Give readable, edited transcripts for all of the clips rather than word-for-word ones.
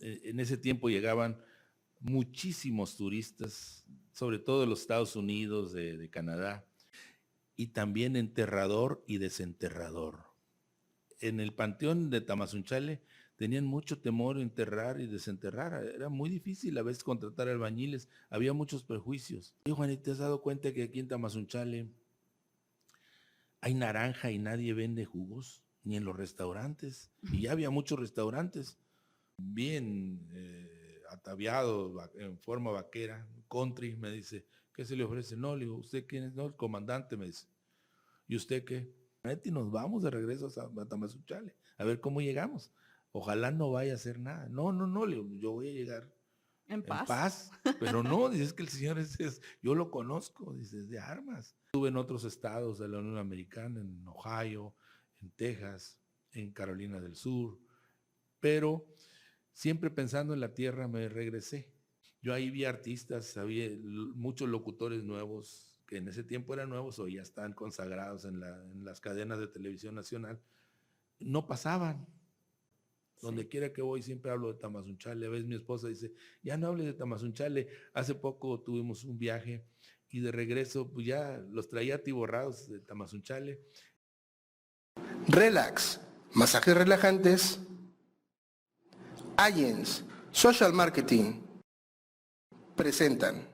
En ese tiempo llegaban muchísimos turistas, sobre todo de los Estados Unidos, de Canadá, y también enterrador y desenterrador. En el panteón de Tamazunchale tenían mucho temor a enterrar y desenterrar. Era muy difícil a veces contratar albañiles, había muchos prejuicios. Y Juanita, ¿te has dado cuenta que aquí en Tamazunchale hay naranja y nadie vende jugos? Ni en los restaurantes. Y ya había muchos restaurantes bien ataviados en forma vaquera, country. Me dice, ¿qué se le ofrece? No, le digo, ¿usted quién es? No, el comandante, me dice. ¿Y usted qué? Y nos vamos de regreso a Tamazunchale, a ver cómo llegamos. Ojalá no vaya a hacer nada. No, no, no, le digo, yo voy a llegar En en paz. paz, pero no, dices que el señor yo lo conozco, dice, es de armas. Estuve en otros estados de la Unión Americana, en Ohio, en Texas, en Carolina del Sur, pero siempre pensando en la tierra me regresé. Yo ahí vi artistas, había muchos locutores nuevos, que en ese tiempo eran nuevos o ya están consagrados en las cadenas de televisión nacional. No pasaban. Donde Sí. quiera que voy siempre hablo de Tamazunchale. A veces mi esposa dice, ya no hables de Tamazunchale. Hace poco tuvimos un viaje y de regreso pues ya los traía atiborrados de Tamazunchale. Relax, masajes relajantes. Allens, Social Marketing, presentan.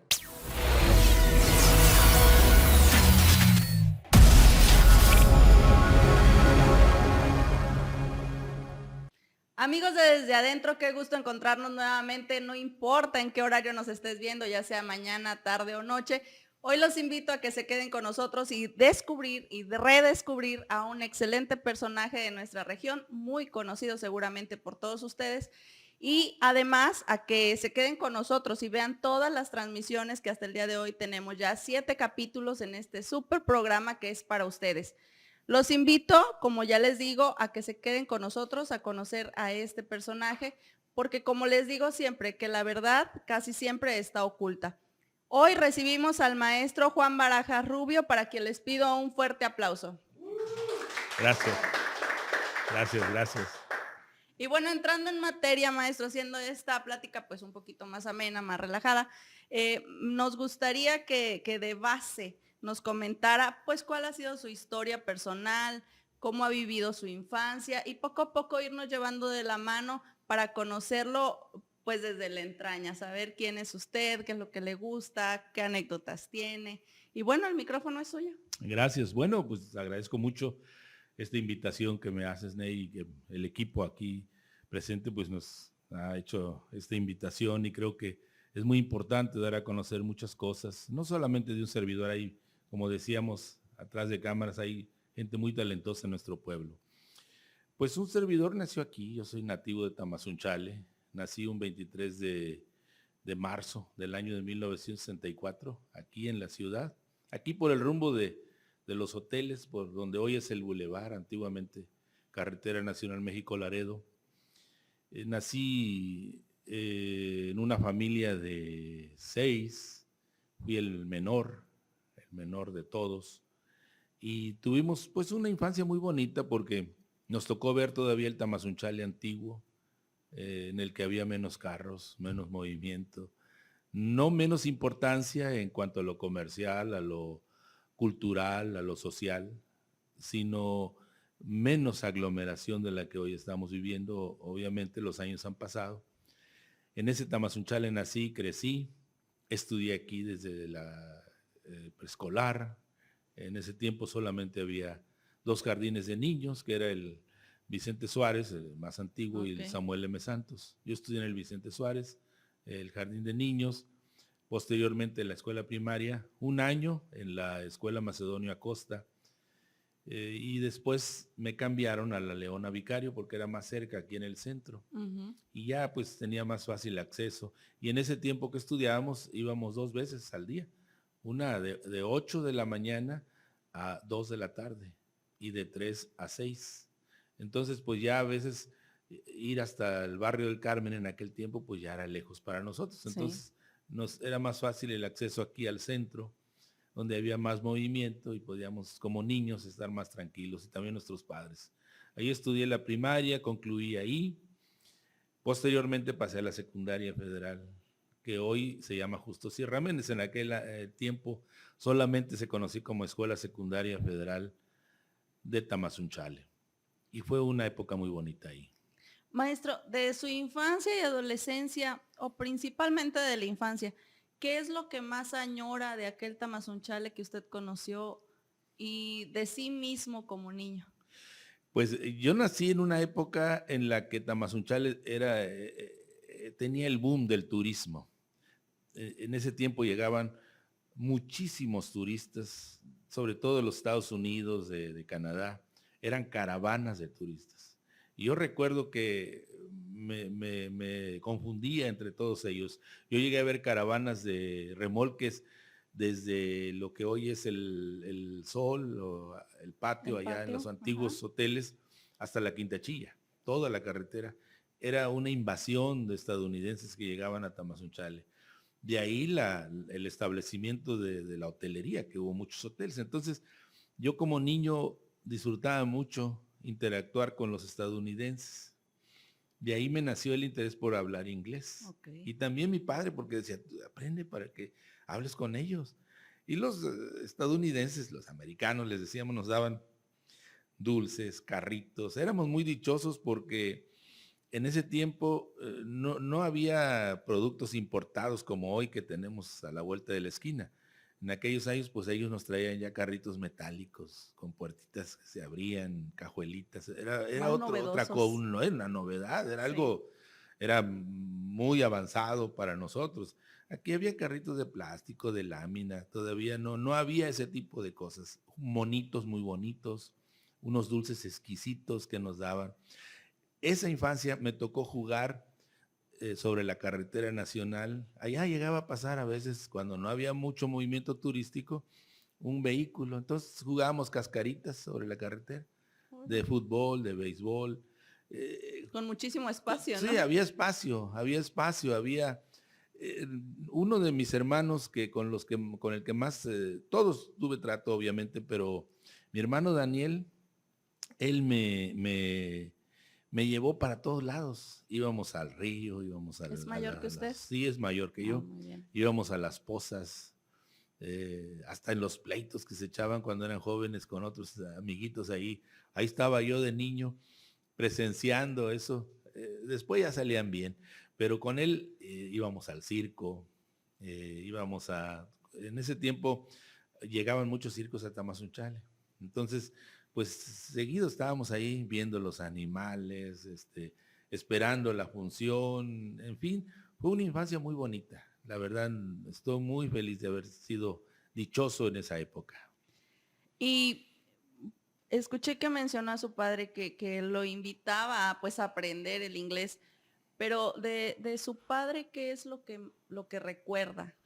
Amigos de Desde Adentro, qué gusto encontrarnos nuevamente, no importa en qué horario nos estés viendo, ya sea mañana, tarde o noche. Hoy los invito a que se queden con nosotros y descubrir y redescubrir a un excelente personaje de nuestra región, muy conocido seguramente por todos ustedes. Y además a que se queden con nosotros y vean todas las transmisiones que hasta el día de hoy tenemos ya 7 capítulos en este súper programa que es para ustedes. Los invito, como ya les digo, a que se queden con nosotros a conocer a este personaje, porque como les digo siempre, que la verdad casi siempre está oculta. Hoy recibimos al maestro Juan Barajas Rubio, para quien les pido un fuerte aplauso. Gracias, gracias, gracias. Y bueno, entrando en materia, maestro, haciendo esta plática pues un poquito más amena, más relajada, nos gustaría que de base nos comentara pues cuál ha sido su historia personal, cómo ha vivido su infancia y poco a poco irnos llevando de la mano para conocerlo pues desde la entraña, saber quién es usted, qué es lo que le gusta, qué anécdotas tiene. Y bueno, el micrófono es suyo. Gracias. Bueno, pues agradezco mucho esta invitación que me haces, Ney, y que el equipo aquí presente pues nos ha hecho esta invitación y creo que es muy importante dar a conocer muchas cosas, no solamente de un servidor ahí, como decíamos, atrás de cámaras hay gente muy talentosa en nuestro pueblo. Pues un servidor nació aquí, yo soy nativo de Tamazunchale, nací un 23 de marzo del año de 1964, aquí en la ciudad, aquí por el rumbo de los hoteles, por donde hoy es el Boulevard, antiguamente Carretera Nacional México-Laredo. Nací en una familia de 6, fui el menor de todos, y tuvimos pues una infancia muy bonita porque nos tocó ver todavía el Tamazunchale antiguo, en el que había menos carros, menos movimiento, no menos importancia en cuanto a lo comercial, a lo cultural, a lo social, sino menos aglomeración de la que hoy estamos viviendo. Obviamente los años han pasado. En ese Tamazunchale nací, crecí, estudié aquí desde la preescolar. En ese tiempo solamente había 2 jardines de niños, que era el Vicente Suárez, el más antiguo, y el Samuel M. Santos. Yo estudié en el Vicente Suárez, el jardín de niños, posteriormente en la escuela primaria, un año en la escuela Macedonio Acosta, y después me cambiaron a la Leona Vicario porque era más cerca aquí en el centro. Y ya pues tenía más fácil acceso. Y en ese tiempo que estudiábamos íbamos 2 veces al día, una de 8 de la mañana a 2 de la tarde y de 3 a 6. Entonces pues ya a veces ir hasta el barrio del Carmen en aquel tiempo pues ya era lejos para nosotros. Entonces nos era más fácil el acceso aquí al centro, donde había más movimiento y podíamos como niños estar más tranquilos, y también nuestros padres. Ahí estudié la primaria, concluí ahí. Posteriormente pasé a la secundaria federal, que hoy se llama Justo Sierra Méndez. En aquel tiempo solamente se conocí como Escuela Secundaria Federal de Tamazunchale. Y fue una época muy bonita ahí. Maestro, de su infancia y adolescencia, o principalmente de la infancia, ¿qué es lo que más añora de aquel Tamazunchale que usted conoció y de sí mismo como niño? Pues yo nací en una época en la que Tamazunchale tenía el boom del turismo. En ese tiempo llegaban muchísimos turistas, sobre todo de los Estados Unidos, de Canadá. Eran caravanas de turistas. Y yo recuerdo que me confundía entre todos ellos. Yo llegué a ver caravanas de remolques desde lo que hoy es el Sol o el patio allá en los antiguos hoteles hasta la Quintachilla, toda la carretera. Era una invasión de estadounidenses que llegaban a Tamazunchale. De ahí el establecimiento de la hotelería, que hubo muchos hoteles. Entonces, yo como niño disfrutaba mucho interactuar con los estadounidenses. De ahí me nació el interés por hablar inglés. Okay. Y también mi padre, porque decía, aprende para que hables con ellos. Y los estadounidenses, los americanos, les decíamos, nos daban dulces, carritos. Éramos muy dichosos porque en ese tiempo no había productos importados como hoy que tenemos a la vuelta de la esquina. En aquellos años, pues ellos nos traían ya carritos metálicos con puertitas que se abrían, cajuelitas. Era otra cosa, no era una novedad, era algo, era muy avanzado para nosotros. Aquí había carritos de plástico, de lámina, todavía no había ese tipo de cosas. Monitos muy bonitos, unos dulces exquisitos que nos daban. Esa infancia me tocó jugar sobre la carretera nacional. Allá llegaba a pasar a veces, cuando no había mucho movimiento turístico, un vehículo. Entonces jugábamos cascaritas sobre la carretera, de fútbol, de béisbol. Con muchísimo espacio, ¿no? Sí, había espacio, había... uno de mis hermanos con el que más, todos tuve trato obviamente, pero mi hermano Daniel, él me llevó para todos lados. Íbamos al río, íbamos ¿Es mayor que usted? Sí, es mayor que yo. Íbamos a las pozas, hasta en los pleitos que se echaban cuando eran jóvenes con otros amiguitos ahí. Ahí estaba yo de niño presenciando eso. Después ya salían bien, pero con él íbamos al circo, en ese tiempo llegaban muchos circos a Tamazunchale. Entonces, pues seguido estábamos ahí viendo los animales, esperando la función, en fin, fue una infancia muy bonita. La verdad, estoy muy feliz de haber sido dichoso en esa época. Y escuché que mencionó a su padre que lo invitaba a, pues, a aprender el inglés, pero de su padre, ¿qué es lo que recuerda?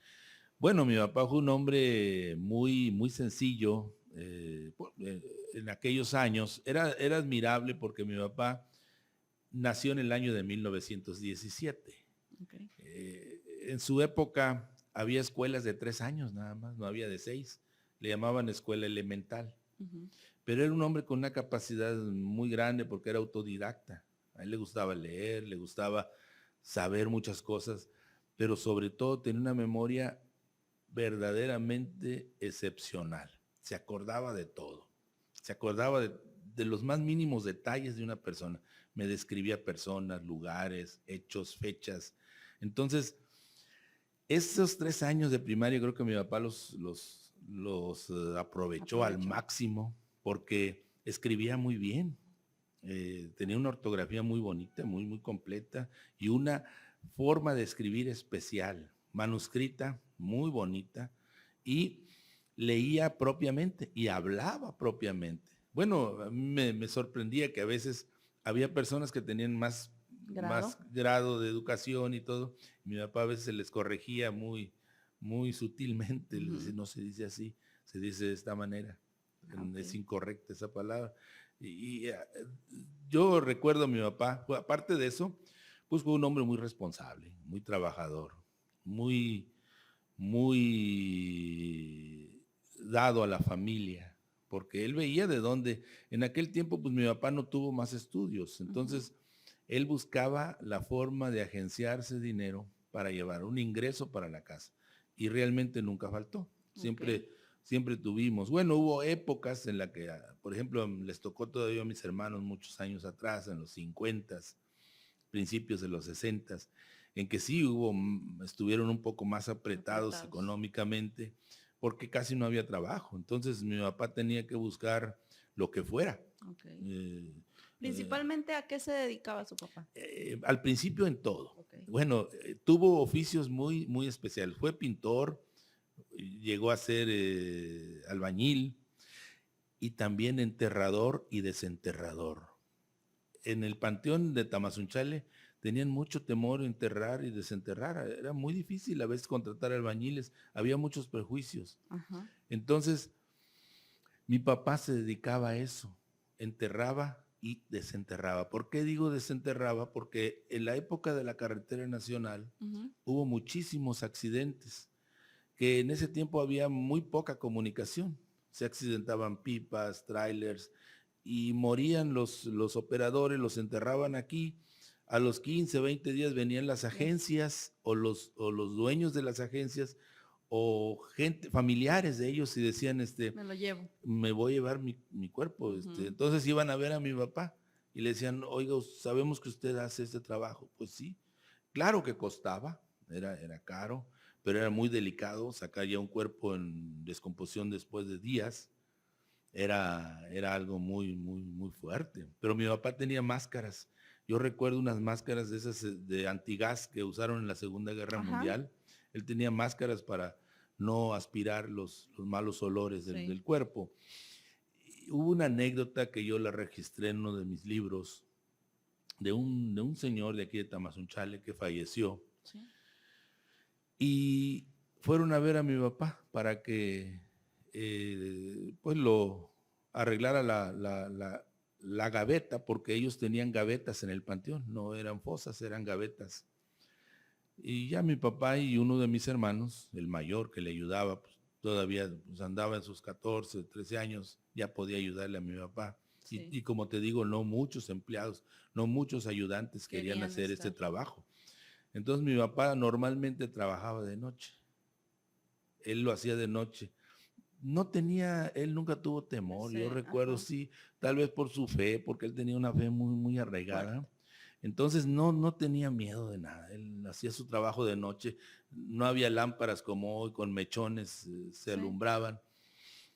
Bueno, mi papá fue un hombre muy sencillo. En aquellos años era admirable porque mi papá nació en el año de 1917. Okay. En su época había escuelas de 3 años nada más, no había de 6. Le llamaban escuela elemental. Pero era un hombre con una capacidad muy grande porque era autodidacta. A él le gustaba leer, le gustaba saber muchas cosas, pero sobre todo tenía una memoria verdaderamente excepcional. Se acordaba de todo. Se acordaba de los más mínimos detalles de una persona. Me describía personas, lugares, hechos, fechas. Entonces, esos 3 años de primaria creo que mi papá los aprovechó al máximo porque escribía muy bien. Tenía una ortografía muy bonita, muy completa y una forma de escribir especial, manuscrita, muy bonita, y leía propiamente y hablaba propiamente. Bueno, a mí me sorprendía que a veces había personas que tenían más grado de educación y todo. Mi papá a veces se les corregía muy sutilmente, les decía, no se dice así, se dice de esta manera. Okay. Es incorrecta esa palabra. Y yo recuerdo a mi papá, aparte de eso, pues fue un hombre muy responsable, muy trabajador, muy dado a la familia, porque él veía de dónde, en aquel tiempo pues mi papá no tuvo más estudios, entonces él buscaba la forma de agenciarse dinero para llevar un ingreso para la casa. Y realmente nunca faltó. Siempre, siempre tuvimos. Bueno, hubo épocas en las que, por ejemplo, les tocó todavía a mis hermanos muchos años atrás, en los 50, principios de los 60, en que sí estuvieron un poco más apretados económicamente, porque casi no había trabajo. Entonces mi papá tenía que buscar lo que fuera. Principalmente, ¿a qué se dedicaba su papá? Al principio en todo. Bueno, tuvo oficios muy, muy especiales. Fue pintor, llegó a ser albañil y también enterrador y desenterrador. En el panteón de Tamazunchale tenían mucho temor enterrar y desenterrar. Era muy difícil a veces contratar albañiles. Había muchos prejuicios. Ajá. Entonces, mi papá se dedicaba a eso. Enterraba y desenterraba. ¿Por qué digo desenterraba? Porque en la época de la carretera nacional hubo muchísimos accidentes, que en ese tiempo había muy poca comunicación. Se accidentaban pipas, trailers, y morían los operadores, los enterraban aquí. A los 15, 20 días venían las agencias o los dueños de las agencias o gente, familiares de ellos, y decían, me lo llevo. Me voy a llevar mi cuerpo. Entonces iban a ver a mi papá y le decían, oiga, sabemos que usted hace este trabajo. Pues sí, claro que costaba, era caro, pero era muy delicado sacar ya un cuerpo en descomposición después de días. Era algo muy, muy, muy fuerte. Pero mi papá tenía máscaras. Yo recuerdo unas máscaras de esas de antigás que usaron en la Segunda Guerra Mundial. Él tenía máscaras para no aspirar los malos olores del cuerpo. Y hubo una anécdota que yo la registré en uno de mis libros de un señor de aquí de Tamazunchale que falleció. Sí. Y fueron a ver a mi papá para que pues lo arreglara la gaveta, porque ellos tenían gavetas en el panteón, no eran fosas, eran gavetas. Y ya mi papá y uno de mis hermanos, el mayor que le ayudaba, pues, todavía pues, andaba en sus 14, 13 años, ya podía ayudarle a mi papá. Sí. Y como te digo, no muchos empleados, no muchos ayudantes querían hacer este trabajo. Entonces mi papá normalmente trabajaba de noche. Él lo hacía de noche. No tenía, él nunca tuvo temor. Yo recuerdo, sí, tal vez por su fe, porque él tenía una fe muy, muy arraigada. Bueno. Entonces no tenía miedo de nada. Él hacía su trabajo de noche. No había lámparas como hoy, con mechones se alumbraban.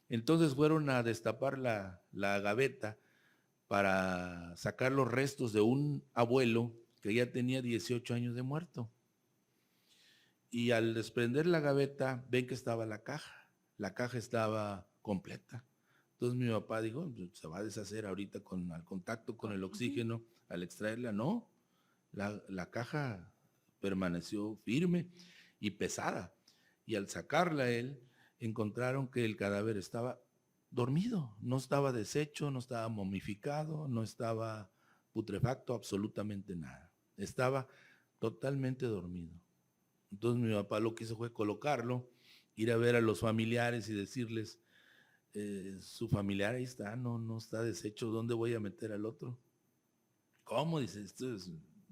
Entonces fueron a destapar la gaveta para sacar los restos de un abuelo que ya tenía 18 años de muerto. Y al desprender la gaveta, ven que estaba la caja. La caja estaba completa. Entonces mi papá dijo, se va a deshacer ahorita al contacto con el oxígeno, al extraerla. No, la caja permaneció firme y pesada. Y al sacarla él, encontraron que el cadáver estaba dormido. No estaba deshecho, no estaba momificado, no estaba putrefacto, absolutamente nada. Estaba totalmente dormido. Entonces mi papá lo que hizo fue colocarlo, ir a ver a los familiares y decirles, su familiar ahí está, no está deshecho, ¿dónde voy a meter al otro? ¿Cómo? Dice,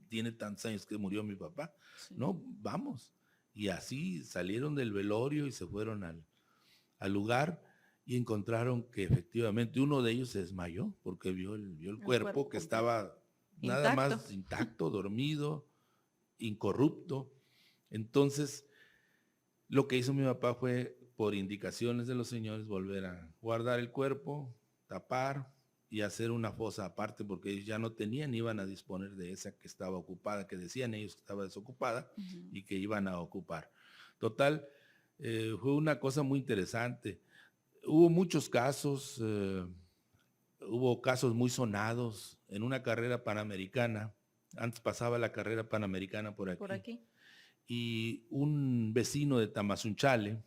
tiene tantos años que murió mi papá. Sí. No, vamos. Y así salieron del velorio y se fueron al lugar y encontraron que efectivamente uno de ellos se desmayó porque vio el cuerpo que estaba nada más intacto, dormido, incorrupto. Entonces, lo que hizo mi papá fue, por indicaciones de los señores, volver a guardar el cuerpo, tapar y hacer una fosa aparte, porque ellos ya no tenían, iban a disponer de esa que estaba ocupada, que decían ellos que estaba desocupada y que iban a ocupar. Total, fue una cosa muy interesante. Hubo muchos casos, hubo casos muy sonados en una carrera panamericana. Antes pasaba la carrera panamericana por aquí. Por aquí. Y un vecino de Tamazunchale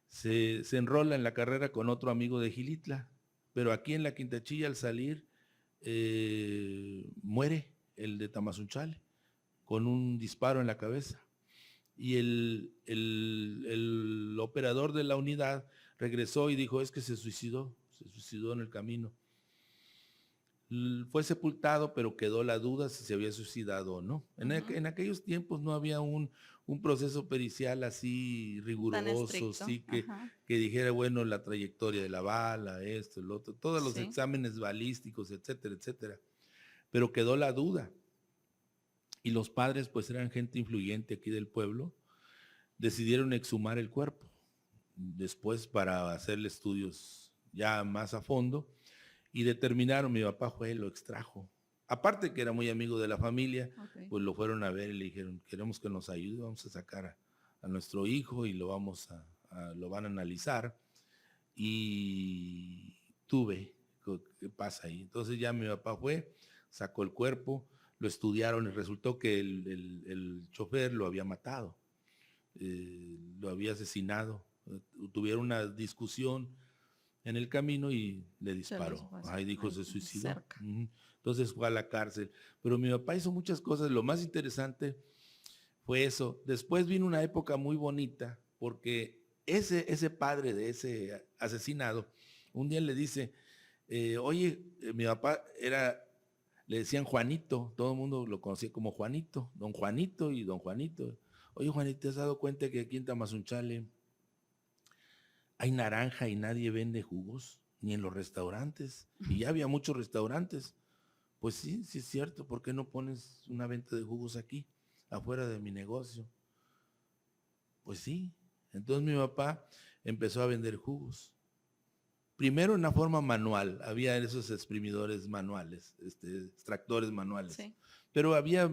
se enrola en la carrera con otro amigo de Xilitla, pero aquí en la Quintachilla al salir muere el de Tamazunchale con un disparo en la cabeza. Y el operador de la unidad regresó y dijo, es que se suicidó en el camino. Fue sepultado, pero quedó la duda si se había suicidado o no. En aquellos tiempos no había un proceso pericial así Tan riguroso, estricto. sí, Ajá. que dijera, bueno, la trayectoria de la bala, esto, el otro, todos los Sí. exámenes balísticos, etcétera, etcétera. Pero quedó la duda. Y los padres, pues eran gente influyente aquí del pueblo, decidieron exhumar el cuerpo. Después, para hacerle estudios ya más a fondo, y determinaron, mi papá fue, lo extrajo. Aparte que era muy amigo de la familia, Ok. pues lo fueron a ver y le dijeron, queremos que nos ayude, vamos a sacar a nuestro hijo y lo lo van a analizar. Y tuve, ¿qué pasa ahí? Entonces ya mi papá fue, sacó el cuerpo, lo estudiaron y resultó que el chofer lo había matado, lo había asesinado. Tuvieron una discusión en el camino y le disparó. Ahí dijo, se suicidó. Cerca. Entonces fue a la cárcel. Pero mi papá hizo muchas cosas. Lo más interesante fue eso. Después vino una época muy bonita porque ese padre de ese asesinado, un día le dice, oye, mi papá le decían Juanito, todo el mundo lo conocía como Juanito, don Juanito y don Juanito. Oye, Juanito, ¿te has dado cuenta que aquí en Tamazunchale hay naranja y nadie vende jugos, ni en los restaurantes? Y ya había muchos restaurantes. Pues sí, sí es cierto. ¿Por qué no pones una venta de jugos aquí, afuera de mi negocio? Pues sí. Entonces mi papá empezó a vender jugos. Primero en una forma manual. Había esos exprimidores manuales, extractores manuales. Sí. Pero había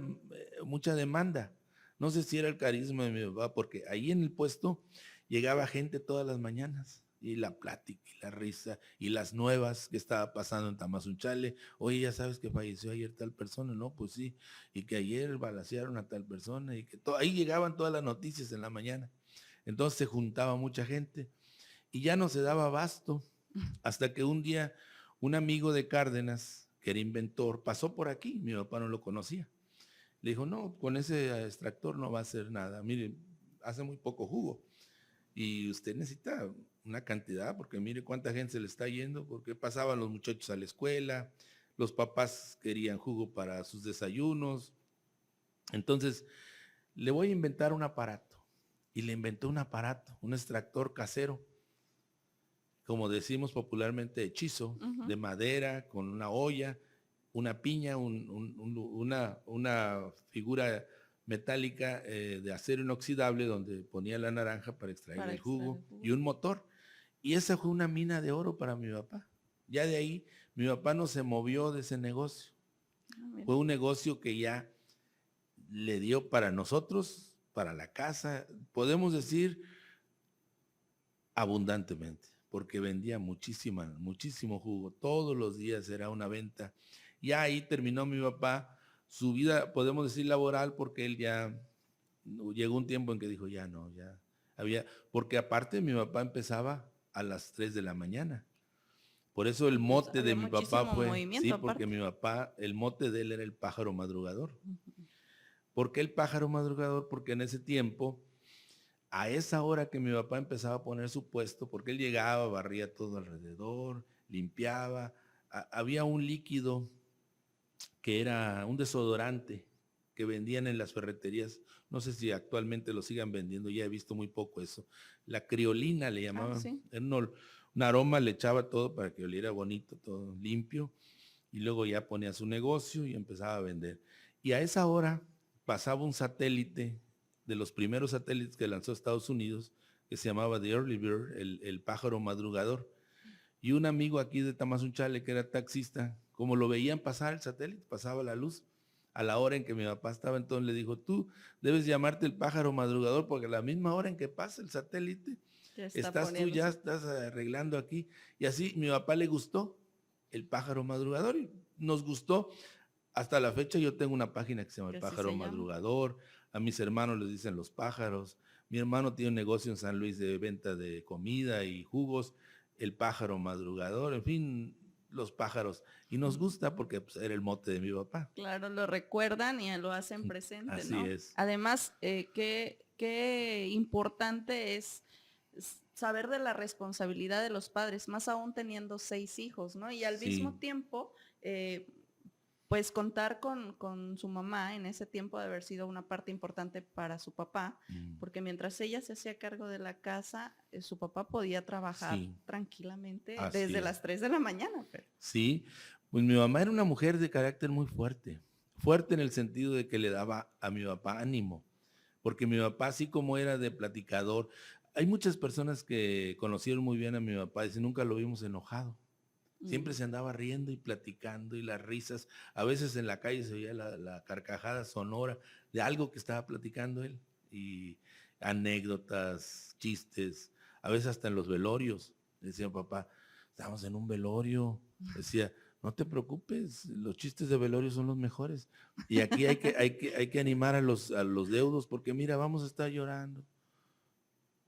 mucha demanda. No sé si era el carisma de mi papá, porque ahí en el puesto llegaba gente todas las mañanas, y la plática, y la risa, y las nuevas que estaba pasando en Tamazunchale. Oye, ya sabes que falleció ayer tal persona, ¿no? Pues sí, y que ayer balacearon a tal persona, y que ahí llegaban todas las noticias en la mañana. Entonces se juntaba mucha gente, y ya no se daba abasto, hasta que un día un amigo de Cárdenas, que era inventor, pasó por aquí, mi papá no lo conocía. Le dijo, no, con ese extractor no va a hacer nada. Mire, hace muy poco jugo. Y usted necesita una cantidad, porque mire cuánta gente se le está yendo, porque pasaban los muchachos a la escuela, los papás querían jugo para sus desayunos. Entonces, le voy a inventar un aparato. Y le inventó un aparato, un extractor casero, como decimos popularmente, hechizo, de madera, con una olla, una piña, una figura metálica de acero inoxidable donde ponía la naranja para extraer el jugo, y un motor. Y esa fue una mina de oro para mi papá. Ya de ahí mi papá no se movió de ese negocio. Fue un negocio que ya le dio para nosotros, para la casa, podemos decir abundantemente, porque vendía muchísimo jugo. Todos los días era una venta. Ya ahí terminó mi papá su vida, podemos decir, laboral, porque él ya llegó un tiempo en que dijo, ya no, ya había, porque aparte mi papá empezaba a las 3 de la mañana. Por eso el mote de mi papá fue, sí, porque mi papá, el mote de él era el pájaro madrugador. ¿Por qué el pájaro madrugador? Porque en ese tiempo, a esa hora que mi papá empezaba a poner su puesto, porque él llegaba, barría todo alrededor, limpiaba, había un líquido que era un desodorante que vendían en las ferreterías, no sé si actualmente lo sigan vendiendo, ya he visto muy poco eso, la criolina le llamaban, ¿sí? Era un aroma, le echaba todo para que oliera bonito, todo limpio, y luego ya ponía su negocio y empezaba a vender. Y a esa hora pasaba un satélite, de los primeros satélites que lanzó Estados Unidos, que se llamaba The Early Bird, el pájaro madrugador. Y un amigo aquí de Tamazunchale, que era taxista, como lo veían pasar el satélite, pasaba la luz, a la hora en que mi papá estaba, entonces le dijo, tú debes llamarte el pájaro madrugador, porque a la misma hora en que pasa el satélite, tú ya estás arreglando aquí. Y así mi papá le gustó el pájaro madrugador, y nos gustó. Hasta la fecha yo tengo una página que se llama El Pájaro Madrugador. A mis hermanos les dicen Los Pájaros. Mi hermano tiene un negocio en San Luis de venta de comida y jugos. El Pájaro Madrugador, en fin, Los Pájaros. Y nos gusta porque pues, era el mote de mi papá. Claro, lo recuerdan y lo hacen presente, Así ¿no? es. Además, qué importante es saber de la responsabilidad de los padres, más aún teniendo 6 hijos, ¿no? Y al mismo tiempo pues contar con su mamá en ese tiempo de haber sido una parte importante para su papá, porque mientras ella se hacía cargo de la casa, su papá podía trabajar Sí, tranquilamente así desde es. las 3 de la mañana. Sí, pues mi mamá era una mujer de carácter muy fuerte, fuerte en el sentido de que le daba a mi papá ánimo, porque mi papá, así como era de platicador, hay muchas personas que conocieron muy bien a mi papá y nunca lo vimos enojado. Siempre se andaba riendo y platicando y las risas. A veces en la calle se oía la carcajada sonora de algo que estaba platicando él. Y anécdotas, chistes, a veces hasta en los velorios. Decía papá, estamos en un velorio. Decía, no te preocupes, los chistes de velorio son los mejores. Y aquí hay que animar a los deudos porque mira, vamos a estar llorando.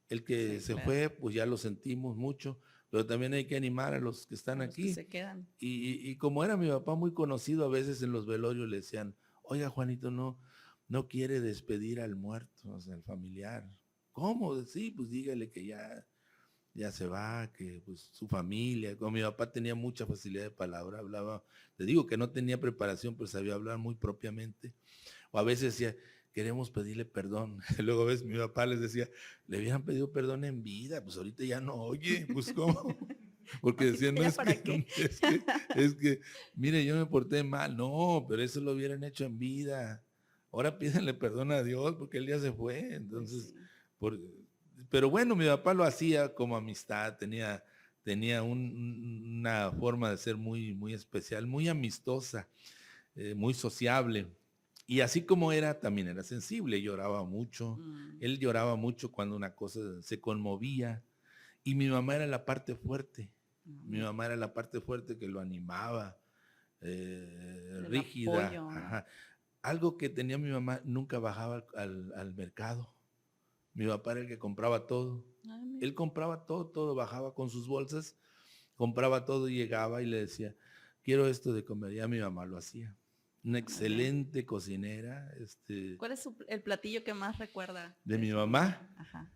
El que Sí, se claro. fue, pues ya lo sentimos mucho, pero también hay que animar a los que están A los que aquí. se quedan. Y como era mi papá muy conocido, a veces en los velorios le decían, oiga Juanito, no quiere despedir al muerto, o sea, al familiar. ¿Cómo? Sí, pues dígale que ya se va, que pues su familia, como mi papá tenía mucha facilidad de palabra, hablaba, te digo que no tenía preparación, pero sabía hablar muy propiamente. O a veces decía, queremos pedirle perdón. Luego a veces mi papá les decía, le hubieran pedido perdón en vida, pues ahorita ya no oye, pues cómo. Porque decían, no ¿Ya es para que, qué? es que, mire, yo me porté mal. No, pero eso lo hubieran hecho en vida. Ahora pídenle perdón a Dios porque él ya se fue. Pues Entonces, sí. por, pero bueno, mi papá lo hacía como amistad, tenía una forma de ser muy, muy especial, muy amistosa, muy sociable. Y así como era, también era sensible, lloraba mucho. Mm, Él lloraba mucho cuando una cosa se conmovía. Y mi mamá era la parte fuerte. Mi mira, mamá era la parte fuerte que lo animaba, el rígida. apoyo, ¿no? Ajá. Algo que tenía mi mamá, nunca bajaba al mercado. Mi papá era el que compraba todo. Ay, mira. Él compraba todo, todo, bajaba con sus bolsas, compraba todo y llegaba y le decía, quiero esto de comer. Ya mi mamá lo hacía. Una Muy bien. excelente cocinera, ¿Cuál es el platillo que más recuerda de de mi su mamá? mamá. Ajá.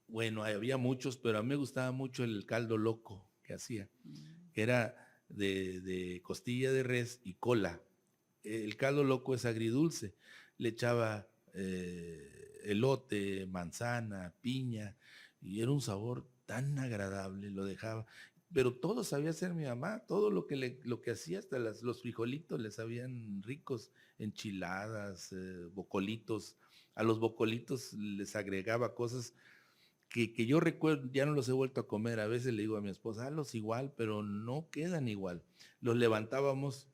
Bueno, había muchos, pero a mí me gustaba mucho el caldo loco que hacía, Mm, que era de costilla de res y cola. El caldo loco es agridulce. Le echaba elote, manzana, piña, y era un sabor tan agradable, lo dejaba. Pero todo sabía hacer mi mamá, todo lo que hacía, hasta los frijolitos les sabían ricos, enchiladas, bocolitos. A los bocolitos les agregaba cosas que yo recuerdo, ya no los he vuelto a comer. A veces le digo a mi esposa, hazlos igual, pero no quedan igual. Los levantábamos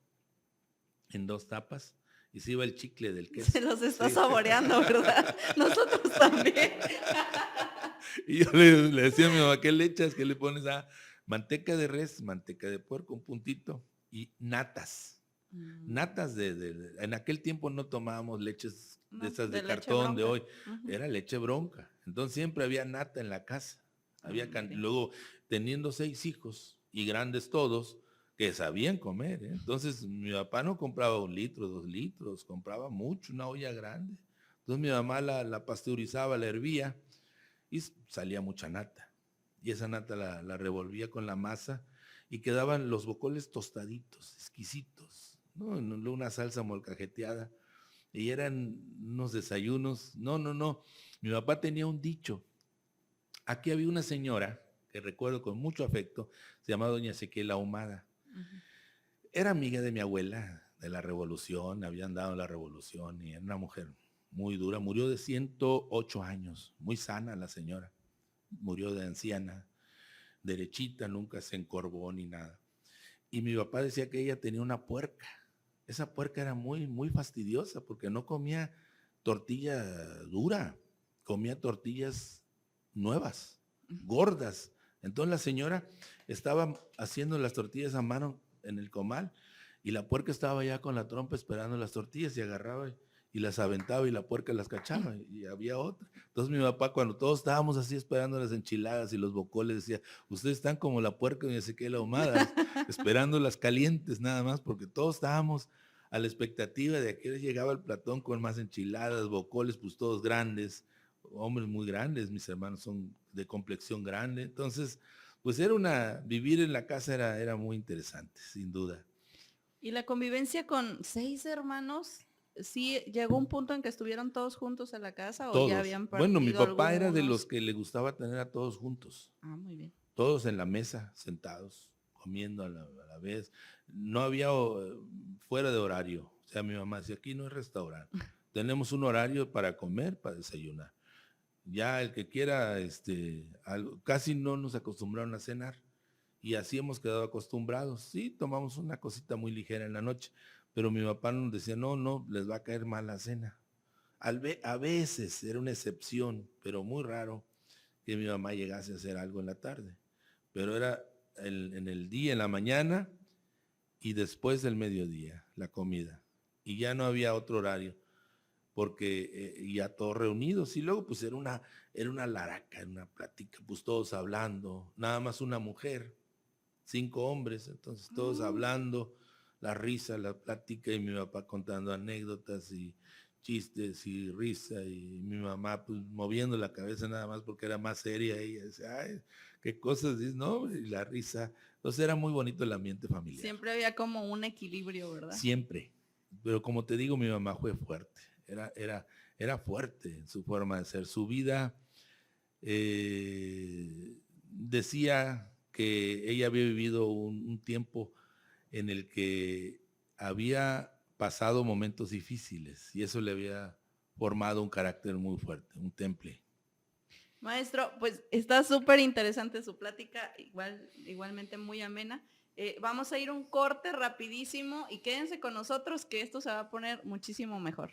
en dos tapas y se iba el chicle del Se queso. los está Sí. saboreando, ¿verdad? Nosotros también. Y yo le decía a mi mamá, ¿qué le echas? ¿Qué le pones? Manteca de res, manteca de puerco, un puntito, y natas. Mm, Natas en aquel tiempo no tomábamos leches de no, esas de de leche cartón de bronca. hoy, Ujú. era leche bronca. Entonces siempre había nata en la casa. Ah, mire. Luego, teniendo 6 hijos y grandes todos, que sabían comer, ¿eh? Entonces mi papá no compraba 1 litro, 2 litros, compraba mucho, una olla grande. Entonces mi mamá la pasteurizaba, la hervía y salía mucha nata. Y esa nata la revolvía con la masa y quedaban los bocoles tostaditos, exquisitos, ¿no? Una salsa molcajeteada. Y eran unos desayunos. No, no, no. Mi papá tenía un dicho. Aquí había una señora que recuerdo con mucho afecto, se llamaba doña Ezequiel Ahumada. Ujú. Era amiga de mi abuela de la revolución, había andado en la revolución y era una mujer muy dura. Murió de 108 años, muy sana la señora. Murió de anciana, derechita, nunca se encorvó ni nada. Y mi papá decía que ella tenía una puerca. Esa puerca era muy, muy fastidiosa porque no comía tortilla dura, comía tortillas nuevas, gordas. Entonces la señora estaba haciendo las tortillas a mano en el comal y la puerca estaba ya con la trompa esperando las tortillas y agarraba y las aventaba y la puerca las cachaba y había otra. Entonces mi papá cuando todos estábamos así esperando las enchiladas y los bocoles decía, ustedes están como la puerca de Ezequiel Ahumada, esperando las calientes nada más porque todos estábamos a la expectativa de que llegaba el platón con más enchiladas, bocoles, pues todos grandes, hombres muy grandes, mis hermanos son de complexión grande, entonces, pues vivir en la casa era muy interesante, sin duda. ¿Y la convivencia con 6 hermanos? ¿Sí llegó un punto en que estuvieron todos juntos en la casa o ya Todos. habían Bueno, mi partido papá era de los algunos? que le gustaba tener a todos juntos, Ah, muy bien. todos en la mesa, sentados, comiendo a la vez. No había fuera de horario. O sea, mi mamá decía, aquí no es restaurante. Tenemos un horario para comer, para desayunar. Ya el que quiera, casi no nos acostumbraron a cenar. Y así hemos quedado acostumbrados. Sí, tomamos una cosita muy ligera en la noche, pero mi papá nos decía, no, no, les va a caer mal la cena. A veces era una excepción, pero muy raro que mi mamá llegase a hacer algo en la tarde. Pero era en el día, en la mañana y después del mediodía, la comida. Y ya no había otro horario, porque ya todos reunidos. Y luego pues era una laraca, era una plática, pues todos hablando, nada más una mujer, 5 hombres, entonces todos hablando, la risa, la plática y mi papá contando anécdotas y chistes y risa y mi mamá pues moviendo la cabeza nada más porque era más seria ella decía, ay, qué cosas dices, ¿no? Y la risa. Entonces era muy bonito el ambiente familiar. Siempre había como un equilibrio, ¿verdad? Siempre. Pero como te digo, mi mamá fue fuerte. Era fuerte en su forma de ser. Su vida decía que ella había vivido un tiempo en el que había pasado momentos difíciles y eso le había formado un carácter muy fuerte, un temple. Maestro, pues está súper interesante su plática, igualmente muy amena. Vamos a ir un corte rapidísimo y quédense con nosotros que esto se va a poner muchísimo mejor.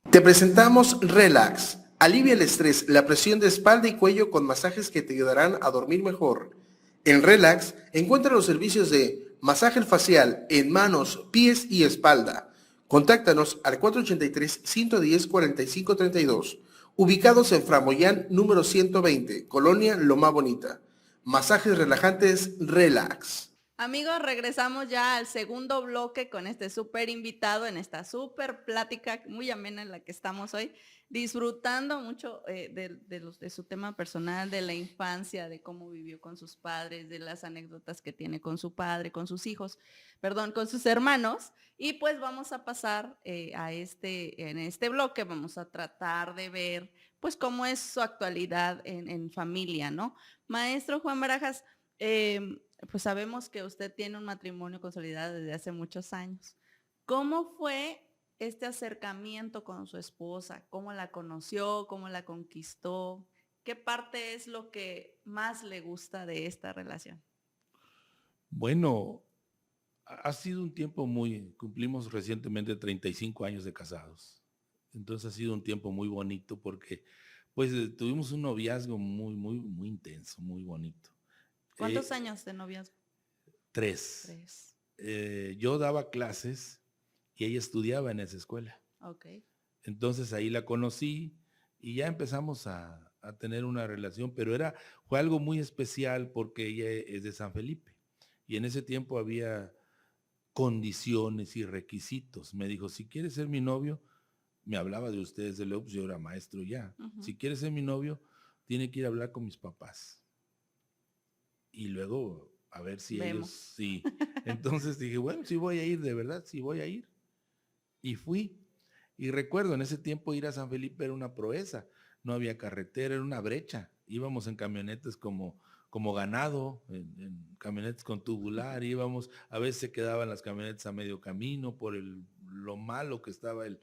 Te presentamos Relax. Alivia el estrés, la presión de espalda y cuello con masajes que te ayudarán a dormir mejor. En Relax encuentra los servicios de masaje facial en manos, pies y espalda. Contáctanos al 483-110-4532. Ubicados en Framoyán número 120, Colonia Loma Bonita. Masajes relajantes Relax. Amigos, regresamos ya al segundo bloque con este súper invitado en esta súper plática muy amena en la que estamos hoy, disfrutando mucho de su tema personal, de la infancia, de cómo vivió con sus padres, de las anécdotas que tiene con su padre, con sus hijos, perdón, con sus hermanos. Y pues vamos a pasar en este bloque, vamos a tratar de ver pues cómo es su actualidad en familia, ¿no? Maestro Juan Barajas, pues sabemos que usted tiene un matrimonio consolidado desde hace muchos años. ¿Cómo fue este acercamiento con su esposa? ¿Cómo la conoció? ¿Cómo la conquistó? ¿Qué parte es lo que más le gusta de esta relación? Bueno, ha sido un tiempo cumplimos recientemente 35 años de casados. Entonces ha sido un tiempo muy bonito porque pues tuvimos un noviazgo muy, muy, muy intenso, muy bonito. ¿Cuántos años de noviazgo? 3. 3. Yo daba clases y ella estudiaba en esa escuela. Ok. Entonces ahí la conocí y ya empezamos a tener una relación, pero fue algo muy especial porque ella es de San Felipe y en ese tiempo había condiciones y requisitos. Me dijo, si quieres ser mi novio, me hablaba de ustedes de Leops, yo era maestro ya. Si quieres ser mi novio, tiene que ir a hablar con mis papás. Y luego a ver si Vemos. ellos, sí. Entonces dije, bueno, sí voy a ir, de verdad, sí voy a ir. Y fui. Y recuerdo, en ese tiempo ir a San Felipe era una proeza. No había carretera, era una brecha. Íbamos en camionetas como ganado, en camionetas con tubular, íbamos, a veces se quedaban las camionetas a medio camino por lo malo que estaba el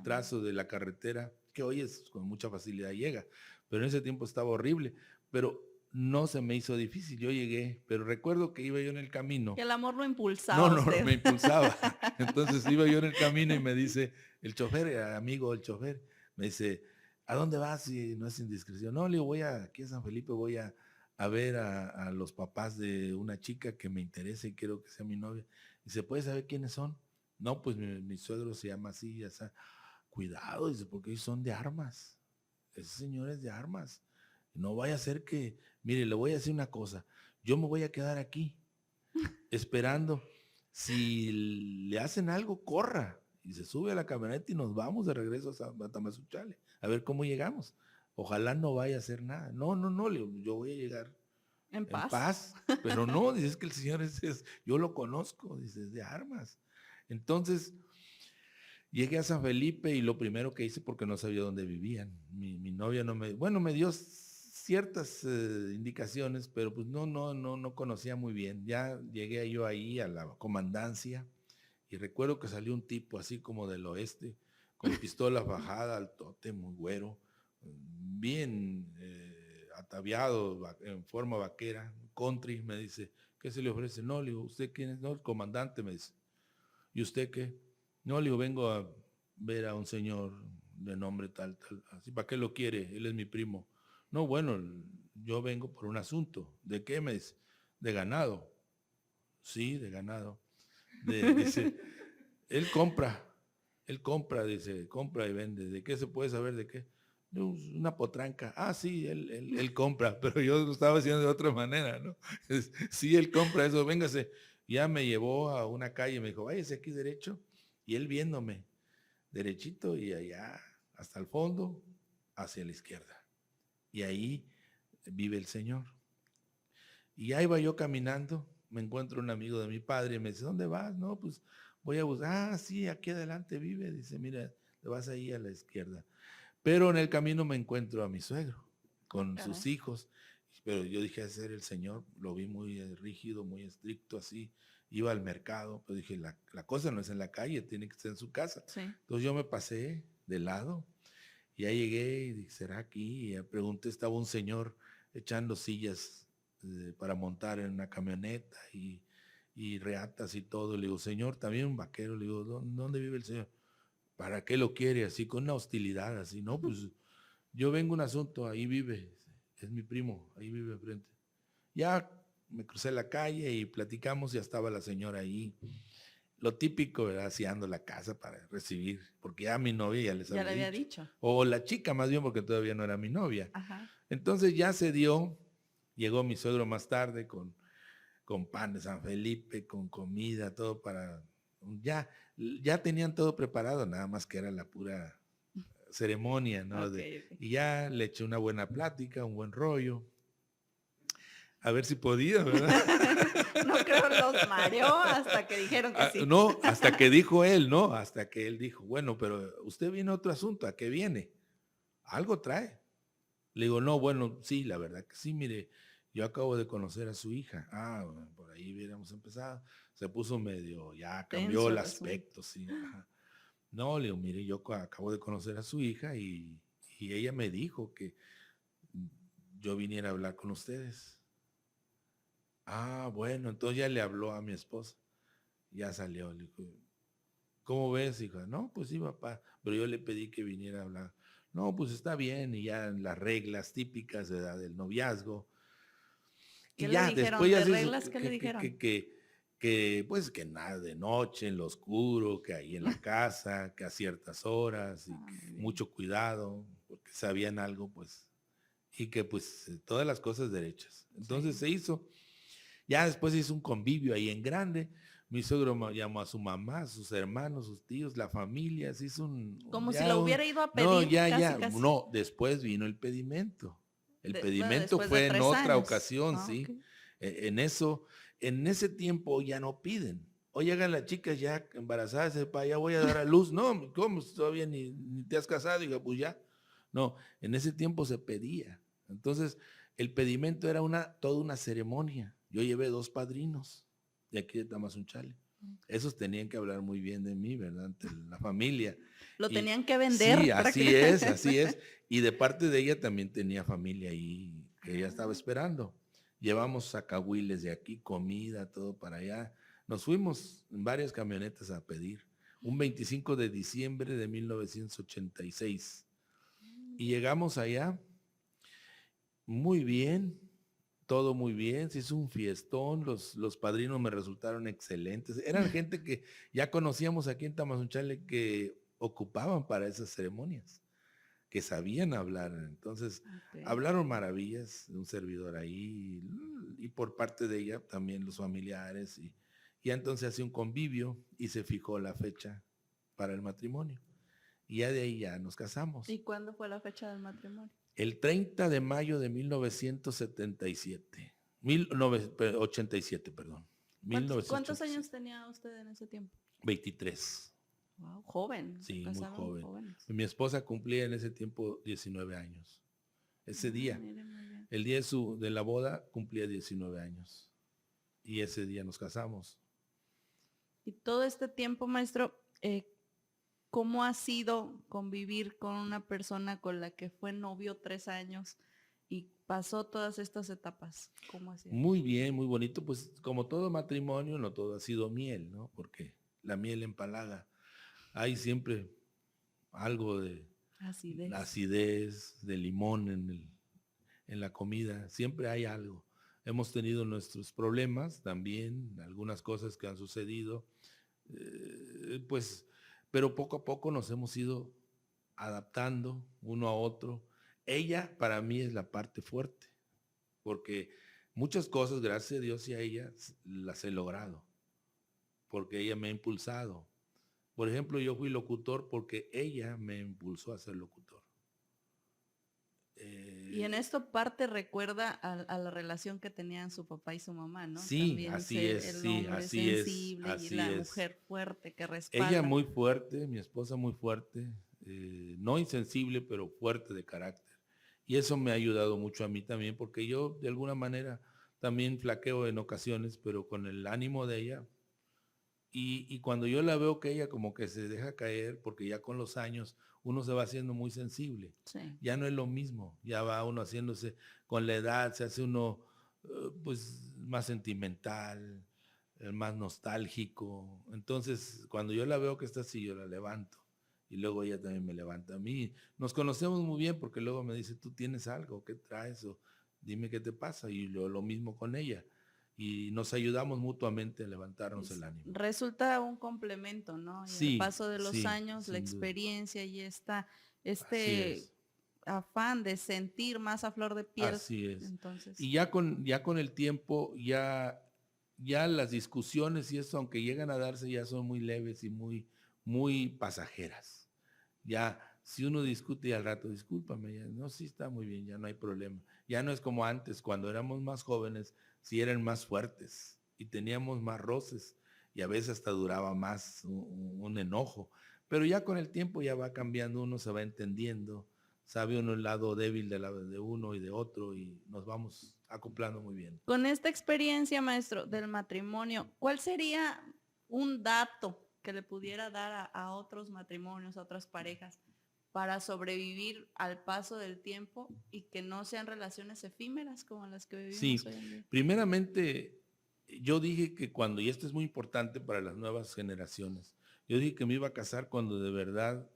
trazo de la carretera, que hoy con mucha facilidad llega, pero en ese tiempo estaba horrible. Pero no se me hizo difícil, yo llegué, pero recuerdo que iba yo en el camino. Que el amor lo impulsaba. No, me impulsaba. Entonces iba yo en el camino y me dice el chofer, amigo el chofer, me dice, ¿a dónde vas si no es indiscreción? No, le digo, voy aquí a San Felipe, voy a ver a los papás de una chica que me interesa y quiero que sea mi novia. Dice, ¿puedes saber quiénes son? No, pues mi suegro se llama así, ya está. Cuidado, dice, porque ellos son de armas. Ese señor es de armas. No vaya a ser que, mire, le voy a decir una cosa, yo me voy a quedar aquí esperando. Si le hacen algo, corra y se sube a la camioneta y nos vamos de regreso a Tamazunchale, a ver cómo llegamos. Ojalá no vaya a hacer nada. No, yo voy a llegar En en paz. paz. Pero no, dices que el Señor yo lo conozco, dices, de armas. Entonces, llegué a San Felipe y lo primero que hice, porque no sabía dónde vivían. Mi novia me dio ciertas indicaciones, pero pues no conocía muy bien. Ya llegué yo ahí a la comandancia y recuerdo que salió un tipo así como del oeste, con pistola bajada, altote, muy güero, bien ataviado en forma vaquera, country. Me dice, ¿qué se le ofrece? No, le digo, ¿usted quién es? No, el comandante, me dice. ¿Y usted qué? No, le digo, vengo a ver a un señor de nombre tal, tal. Así, ¿para qué lo quiere? Él es mi primo. No, bueno, yo vengo por un asunto. ¿De qué? Me dice, de ganado. Sí, de ganado. Dice, él compra, dice, compra y vende. ¿De qué se puede saber de qué? No, una potranca. Ah, sí, él compra, pero yo lo estaba haciendo de otra manera, ¿no? Sí, él compra eso, véngase. Ya me llevó a una calle y me dijo, váyase aquí derecho. Y él viéndome, derechito y allá, hasta el fondo, hacia la izquierda. Y ahí vive el Señor. Y ahí va yo caminando, me encuentro un amigo de mi padre y me dice, ¿dónde vas? No, pues voy a buscar. Ah, sí, aquí adelante vive. Dice, mira, te vas ahí a la izquierda. Pero en el camino me encuentro a mi suegro con sus hijos. Pero yo dije, ese era el Señor. Lo vi muy rígido, muy estricto así. Iba al mercado, pero dije, la cosa no es en la calle, tiene que ser en su casa. Sí. Entonces yo me pasé de lado. Y ya llegué y dije, ¿será aquí? Y ya pregunté, estaba un señor echando sillas para montar en una camioneta y reatas y todo. Le digo, señor, también un vaquero. Le digo, ¿dónde vive el señor? ¿Para qué lo quiere? Así con una hostilidad, así, no, pues yo vengo a un asunto, ahí vive, es mi primo, ahí vive enfrente. Ya me crucé la calle y platicamos, ya estaba la señora ahí. Lo típico, ¿verdad? Aseando la casa para recibir, porque ya mi novia ya les Ya le había había dicho. dicho. O la chica más bien, porque todavía no era mi novia. Ajá. Entonces ya se dio, llegó mi suegro más tarde con pan de San Felipe, con comida, todo para... Ya tenían todo preparado, nada más que era la pura ceremonia, ¿no? Ok. Y ya le eché una buena plática, un buen rollo. A ver si podía, ¿verdad? No creo los mareó hasta que dijeron que sí. No, hasta que dijo él, ¿no? Hasta que él dijo, bueno, pero usted viene a otro asunto, ¿a qué viene? Algo trae. Le digo, no, bueno, sí, la verdad que sí, mire, yo acabo de conocer a su hija. Ah, bueno, por ahí hubiéramos empezado. Se puso medio, ya cambió Tenso el el asunto. aspecto, sí. Ajá. No, le digo, mire, yo acabo de conocer a su hija y ella me dijo que yo viniera a hablar con ustedes. Ah, bueno, entonces ya le habló a mi esposa. Ya salió, le dijo, ¿cómo ves, hija? No, pues sí, papá, pero yo le pedí que viniera a hablar. No, pues está bien, y ya las reglas típicas del noviazgo. ¿Qué Y le ya, dijeron? después ya ¿De se hizo reglas qué le dijeron? pues que nada de noche, en lo oscuro, que ahí en la casa, que a ciertas horas, y Muy que bien. mucho cuidado, porque sabían algo, pues, y que pues todas las cosas derechas. Entonces se hizo. Ya después hizo un convivio ahí en grande. Mi suegro llamó a su mamá, a sus hermanos, sus tíos, la familia. Se hizo Como si lo hubiera ido a pedir, casi. No, después vino el pedimento. El Bueno, pedimento después de fue en 3 otra años. ocasión, Ah, sí. ok. En ese tiempo ya no piden. Hoy llegan las chicas ya embarazadas, para ya voy a dar a luz. No, ¿cómo? Todavía ni te has casado. Diga, pues ya. No, en ese tiempo se pedía. Entonces, el pedimento era toda una ceremonia. Yo llevé 2 padrinos de aquí de Tamazunchale. Esos tenían que hablar muy bien de mí, ¿verdad? Ante la familia. Lo Y tenían que vender. sí, así es, así es. Y de parte de ella también tenía familia ahí que ella estaba esperando. Llevamos sacahuiles de aquí, comida, todo para allá. Nos fuimos en varias camionetas a pedir. Un 25 de diciembre de 1986. Y llegamos allá muy bien, todo muy bien, se hizo un fiestón, los padrinos me resultaron excelentes. Eran gente que ya conocíamos aquí en Tamazunchale que ocupaban para esas ceremonias, que sabían hablar. Entonces, Ok. hablaron maravillas de un servidor ahí y por parte de ella también los familiares. Y ya entonces hacía un convivio y se fijó la fecha para el matrimonio. Y ya de ahí ya nos casamos. ¿Y cuándo fue la fecha del matrimonio? El 30 de mayo de 1977. 1987, perdón. ¿Cuántos 1987. años tenía usted en ese tiempo? 23. Wow, joven. Se Sí, muy casaron joven. jóvenes. Mi esposa cumplía en ese tiempo 19 años. Ese día, Mire, muy bien. el día de la boda, cumplía 19 años. Y ese día nos casamos. Y todo este tiempo, maestro, ¿cómo ha sido convivir con una persona con la que fue novio 3 años y pasó todas estas etapas? ¿Cómo ha sido? Muy bien, muy bonito. Pues como todo matrimonio, no todo ha sido miel, ¿no? Porque la miel empalaga. Hay siempre algo de Acidez. acidez, de limón en la comida. Siempre hay algo. Hemos tenido nuestros problemas también, algunas cosas que han sucedido, pues, pero poco a poco nos hemos ido adaptando uno a otro. Ella para mí es la parte fuerte, porque muchas cosas, gracias a Dios y a ella, las he logrado, porque ella me ha impulsado. Por ejemplo, yo fui locutor porque ella me impulsó a ser locutor. Y en esto parte recuerda a la relación que tenían su papá y su mamá, ¿no? Sí, También así ser es, el sí, hombre así es, sensible y así la es. mujer fuerte que respalda. Ella muy fuerte, mi esposa muy fuerte, no insensible, pero fuerte de carácter. Y eso me ha ayudado mucho a mí también, porque yo de alguna manera también flaqueo en ocasiones, pero con el ánimo de ella. Y cuando yo la veo que ella como que se deja caer, porque ya con los años uno se va haciendo muy sensible. Sí. Ya no es lo mismo, ya va uno haciéndose, con la edad se hace uno pues más sentimental, más nostálgico. Entonces, cuando yo la veo que está así, yo la levanto. Y luego ella también me levanta a mí. Nos conocemos muy bien porque luego me dice, tú tienes algo, ¿qué traes? O dime qué te pasa. Y lo mismo con ella. Y nos ayudamos mutuamente a levantarnos el ánimo. Resulta un complemento, ¿no? Y Sí, al paso de los sí, años, la sin duda. experiencia y Así este es. afán de sentir más a flor de piel. Así es. Entonces, Y ya con el tiempo, ya las discusiones y eso, aunque llegan a darse, ya son muy leves y muy pasajeras. Ya, si uno discute y al rato, discúlpame, ya, no, sí está muy bien, ya no hay problema. Ya no es como antes, cuando éramos más jóvenes, sí eran más fuertes y teníamos más roces y a veces hasta duraba más un enojo. Pero ya con el tiempo ya va cambiando, uno se va entendiendo, sabe uno el lado débil de uno y de otro y nos vamos acoplando muy bien. con esta experiencia, maestro, del matrimonio, ¿cuál sería un dato que le pudiera dar a otros matrimonios, a otras parejas, para sobrevivir al paso del tiempo y que no sean relaciones efímeras como las que vivimos Sí, hoy en día? primeramente yo dije que cuando, y esto es muy importante para las nuevas generaciones, yo dije que me iba a casar cuando de verdad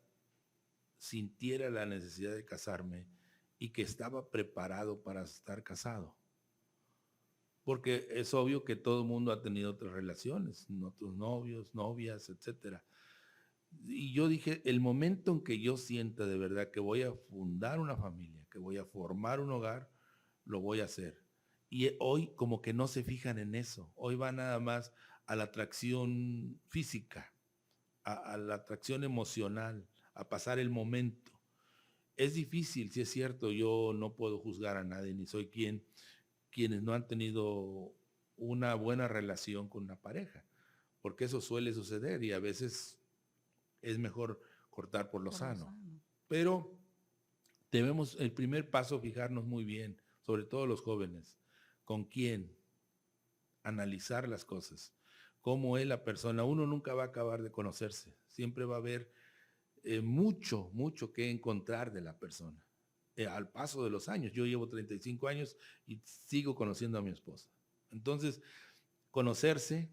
sintiera la necesidad de casarme y que estaba preparado para estar casado. Porque es obvio que todo el mundo ha tenido otras relaciones, otros novios, novias, etcétera. Y yo dije, el momento en que yo sienta de verdad que voy a fundar una familia, que voy a formar un hogar, lo voy a hacer. Y hoy como que no se fijan en eso. Hoy va nada más a la atracción física, a la atracción emocional, a pasar el momento. Es difícil, si es cierto, yo no puedo juzgar a nadie, ni soy quienes no han tenido una buena relación con una pareja, porque eso suele suceder y a veces es mejor cortar por lo sano. Pero debemos, el primer paso, fijarnos muy bien, sobre todo los jóvenes, con quién, analizar las cosas, cómo es la persona. Uno nunca va a acabar de conocerse, siempre va a haber mucho que encontrar de la persona. Al paso de los años, yo llevo 35 años y sigo conociendo a mi esposa. Entonces, conocerse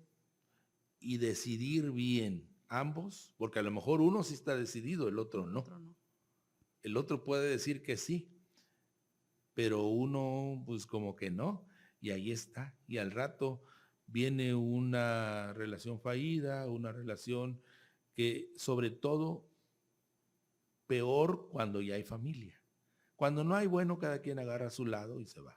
y decidir bien ambos, porque a lo mejor uno sí está decidido, el otro no. El otro puede decir que sí, pero uno pues como que no, y ahí está. Y al rato viene una relación fallida, una relación que sobre todo peor cuando ya hay familia. Cuando no hay, bueno, cada quien agarra a su lado y se va.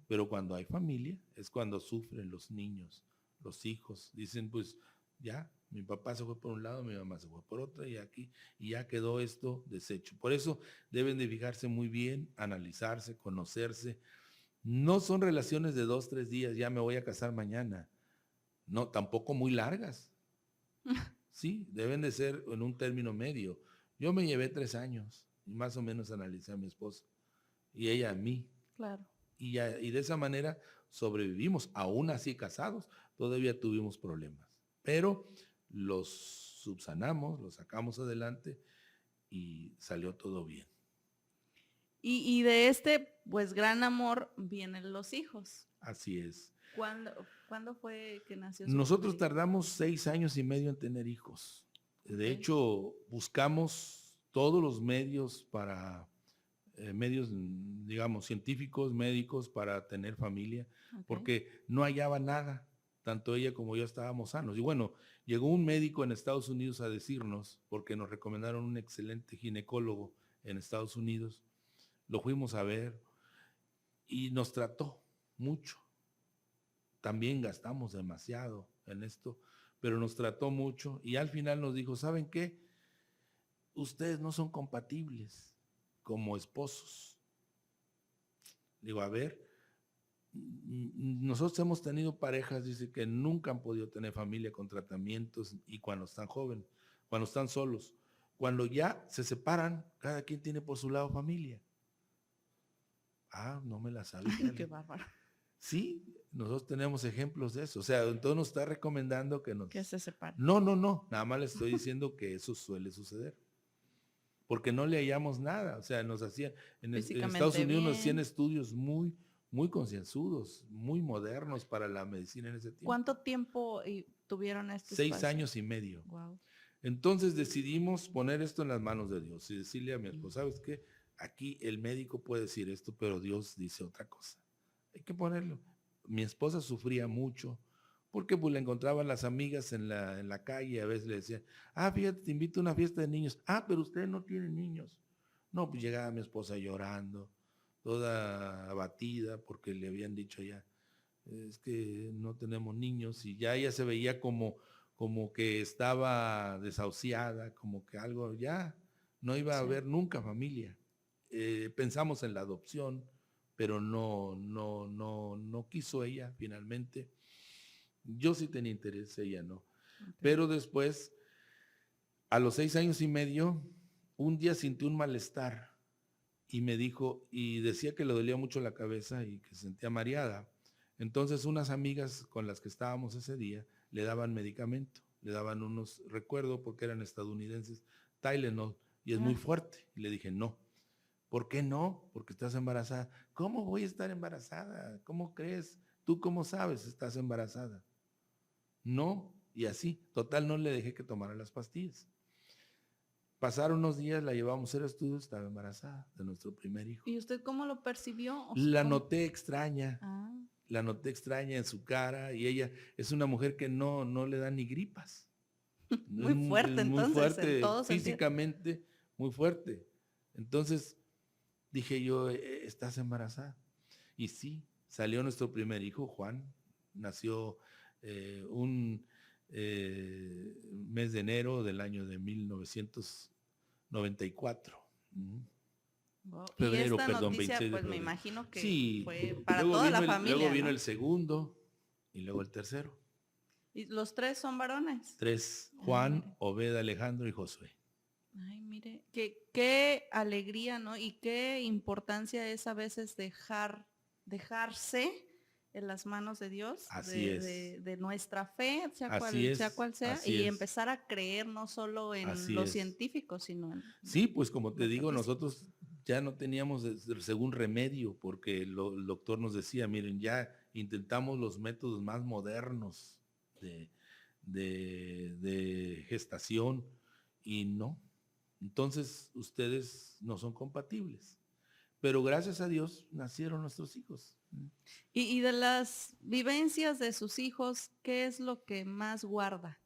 Pero cuando hay familia es cuando sufren los niños, los hijos. Dicen, pues ya, mi papá se fue por un lado, mi mamá se fue por otro y aquí, y ya quedó esto deshecho. Por eso deben de fijarse muy bien, analizarse, conocerse No son relaciones de 2, 3 días, ya me voy a casar mañana. No, tampoco muy largas. Sí, deben de ser en un término medio. Yo me llevé 3 años y más o menos analicé a mi esposa y ella a mí. Claro. Y de esa manera sobrevivimos, aún así casados, todavía tuvimos problemas. Pero los subsanamos, los sacamos adelante y salió todo bien. Y de este, pues, gran amor vienen los hijos. Así es. ¿Cuándo fue que nació su Nosotros primer hijo? tardamos 6 años y medio en tener hijos. De Ok. hecho, buscamos todos los medios para, medios, digamos, científicos, médicos, para tener familia, Ok. porque no hallaba nada. Tanto ella como yo estábamos sanos. Y bueno, llegó un médico en Estados Unidos a decirnos, porque nos recomendaron un excelente ginecólogo en Estados Unidos, lo fuimos a ver y nos trató mucho. También gastamos demasiado en esto, pero nos trató mucho y al final nos dijo, ¿saben qué? Ustedes no son compatibles como esposos. Digo, a ver, nosotros hemos tenido parejas, dice, que nunca han podido tener familia con tratamientos y cuando están jóvenes, cuando están solos. Cuando ya se separan, cada quien tiene por su lado familia. Ah, no me la sabía. Qué bárbaro. Sí, nosotros tenemos ejemplos de eso. O sea, entonces nos está recomendando que nos... Que se separen. No, nada más le estoy diciendo que eso suele suceder. Porque no le hallamos nada. O sea, nos hacían, en Estados Físicamente Unidos nos bien. hacían estudios muy concienzudos, muy modernos para la medicina en ese tiempo. ¿Cuánto tiempo tuvieron este 6 años y medio. Wow. Entonces decidimos poner esto en las manos de Dios y decirle a mi esposa, ¿sabes qué? Aquí el médico puede decir esto, pero Dios dice otra cosa. Hay que ponerlo. Mi esposa sufría mucho porque pues la encontraban las amigas en la calle y a veces le decían, fíjate, te invito a una fiesta de niños. Pero ustedes no tienen niños. No, pues llegaba mi esposa llorando, toda abatida porque le habían dicho ya, es que no tenemos niños y ya ella se veía como que estaba desahuciada, como que algo ya no iba a haber nunca familia. Pensamos en la adopción, pero no quiso ella finalmente. Yo sí tenía interés, ella no. Okay. Pero después, a los 6 años y medio, un día sintió un malestar y me dijo, y decía que le dolía mucho la cabeza y que se sentía mareada. Entonces unas amigas con las que estábamos ese día le daban medicamento, le daban unos, recuerdo porque eran estadounidenses, Tylenol, y es muy fuerte. Y le dije, no. ¿Por qué no? Porque estás embarazada. ¿Cómo voy a estar embarazada? ¿Cómo crees? ¿Tú cómo sabes estás embarazada? No, y así. Total, no le dejé que tomara las pastillas. Pasaron unos días, la llevamos a hacer estudios, estaba embarazada de nuestro primer hijo. ¿Y usted cómo lo percibió? La noté extraña. La noté extraña en su cara y ella es una mujer que no le da ni gripas. Muy fuerte, muy entonces. Fuerte, físicamente, muy fuerte. Entonces, dije yo, ¿estás embarazada? Y sí, salió nuestro primer hijo, Juan. Nació un mes de enero del año de 1994. Wow. Febrero, y esta perdón, noticia, 26 de pues febrero. me imagino que sí, fue para toda la familia. Luego vino ¿no? el segundo y luego el tercero. ¿Y los 3 son varones? 3, Juan, Obed, Alejandro y Josué. Ay, mire, qué alegría, ¿no? Y qué importancia es a veces dejarse en las manos de Dios, Así de nuestra fe, sea cual sea, y empezar a creer no solo en los científicos, sino en... Sí, pues como te digo, nosotros ya no teníamos según remedio, porque el doctor nos decía, miren, ya intentamos los métodos más modernos de gestación y no. Entonces, ustedes no son compatibles. Pero gracias a Dios nacieron nuestros hijos. Y de las vivencias de sus hijos, ¿qué es lo que más guarda?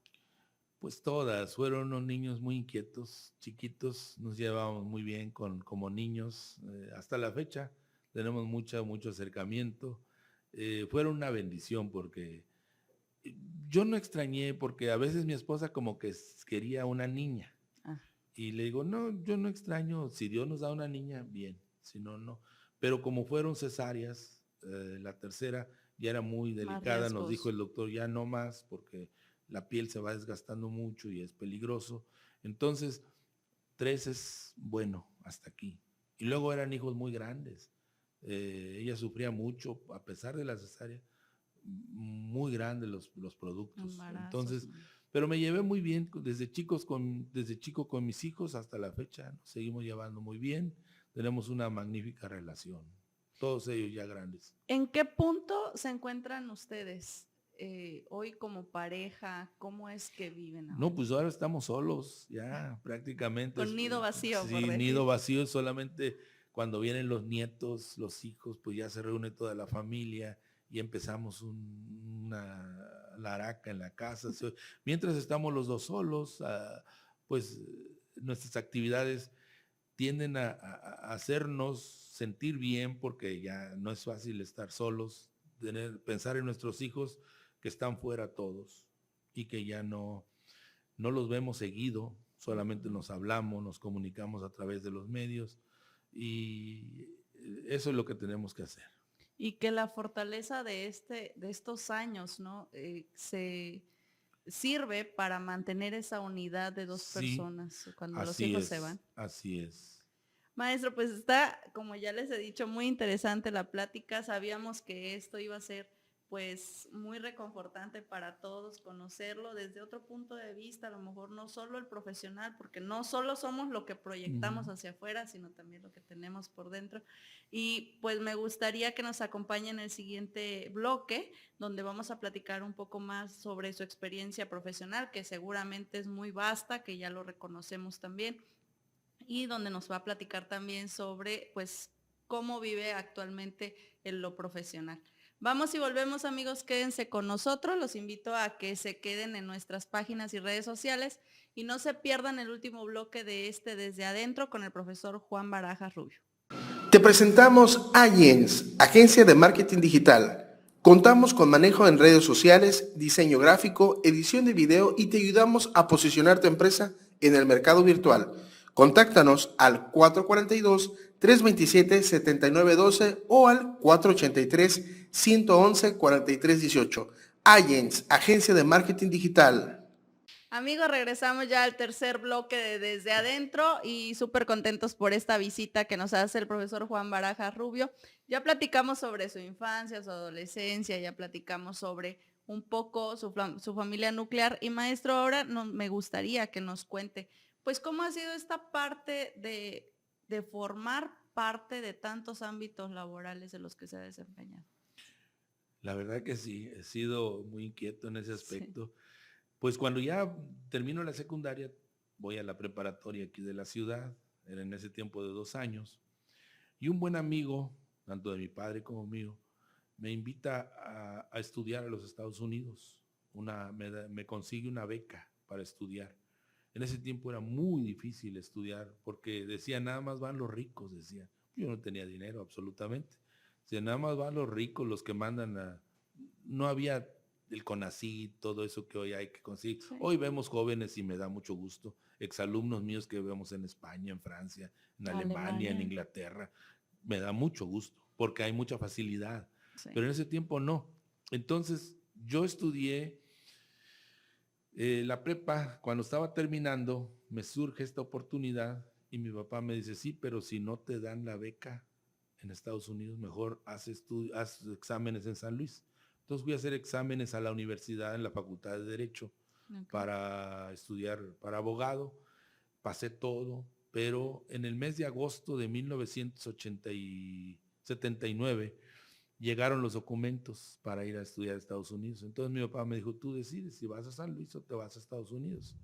Pues todas, fueron unos niños muy inquietos, chiquitos, nos llevábamos muy bien como niños, hasta la fecha tenemos mucho acercamiento. Fueron una bendición porque yo no extrañé, porque a veces mi esposa como que quería una niña. Y le digo, no, yo no extraño, si Dios nos da una niña, bien, si no, no. Pero como fueron cesáreas, la tercera ya era muy delicada, nos dijo el doctor, ya no más, porque la piel se va desgastando mucho y es peligroso. Entonces, 3 es bueno, hasta aquí. Y luego eran hijos muy grandes. Ella sufría mucho, a pesar de la cesárea, muy grandes los productos. Entonces, pero me llevé muy bien desde chico con mis hijos hasta la fecha. Nos seguimos llevando muy bien. Tenemos una magnífica relación. Todos ellos ya grandes. ¿En qué punto se encuentran ustedes hoy como pareja? ¿Cómo es que viven ahora? No, pues ahora estamos solos, ya prácticamente. Con nido vacío, sí, nido vacío, solamente cuando vienen los nietos, los hijos, pues ya se reúne toda la familia y empezamos una laraca en la casa. Mientras estamos los dos solos, pues nuestras actividades tienden a hacernos sentir bien, porque ya no es fácil estar solos, pensar en nuestros hijos que están fuera todos y que ya no los vemos seguido, solamente nos hablamos, nos comunicamos a través de los medios, y eso es lo que tenemos que hacer. Y que la fortaleza de estos años, ¿no? Se sirve para mantener esa unidad de dos personas cuando los hijos se van. Así es. Maestro, pues está, como ya les he dicho, muy interesante la plática. Sabíamos que esto iba a ser pues muy reconfortante para todos, conocerlo desde otro punto de vista, a lo mejor no solo el profesional, porque no solo somos lo que proyectamos hacia afuera, sino también lo que tenemos por dentro. Y pues me gustaría que nos acompañe en el siguiente bloque, donde vamos a platicar un poco más sobre su experiencia profesional, que seguramente es muy vasta, que ya lo reconocemos también, y donde nos va a platicar también sobre pues cómo vive actualmente en lo profesional. Vamos y volvemos, amigos, quédense con nosotros, los invito a que se queden en nuestras páginas y redes sociales y no se pierdan el último bloque de Desde Adentro con el profesor Juan Barajas Rubio. Te presentamos Agents, agencia de marketing digital. Contamos con manejo en redes sociales, diseño gráfico, edición de video y te ayudamos a posicionar tu empresa en el mercado virtual. Contáctanos al 442-327-7912 o al 483-111-4318. Agents, agencia de marketing digital. Amigos, regresamos ya al tercer bloque de Desde Adentro y súper contentos por esta visita que nos hace el profesor Juan Barajas Rubio. Ya platicamos sobre su infancia, su adolescencia, ya platicamos sobre un poco su familia nuclear. Y maestro, ahora me gustaría que nos cuente, pues, cómo ha sido esta parte de formar parte de tantos ámbitos laborales en los que se ha desempeñado. La verdad que sí, he sido muy inquieto en ese aspecto. Sí. Pues cuando ya termino la secundaria, voy a la preparatoria aquí de la ciudad, era en ese tiempo de 2 años, y un buen amigo, tanto de mi padre como mío, me invita a estudiar a los Estados Unidos. Me consigue una beca para estudiar. En ese tiempo era muy difícil estudiar, porque decían, nada más van los ricos, decían. Yo no tenía dinero absolutamente. Decían, nada más van los ricos, los que mandan no había el CONACYT, todo eso que hoy hay que conseguir. Sí. Hoy vemos jóvenes, y me da mucho gusto, exalumnos míos que vemos en España, en Francia, en Alemania, en Inglaterra. Me da mucho gusto, porque hay mucha facilidad. Sí. Pero en ese tiempo no. Entonces, yo estudié la prepa. Cuando estaba terminando, me surge esta oportunidad y mi papá me dice, sí, pero si no te dan la beca en Estados Unidos, mejor haz exámenes en San Luis. Entonces fui a hacer exámenes a la universidad, en la Facultad de Derecho, para estudiar para abogado. Pasé todo, pero en el mes de agosto de 1979 llegaron los documentos para ir a estudiar a Estados Unidos. Entonces mi papá me dijo, tú decides si vas a San Luis o te vas a Estados Unidos.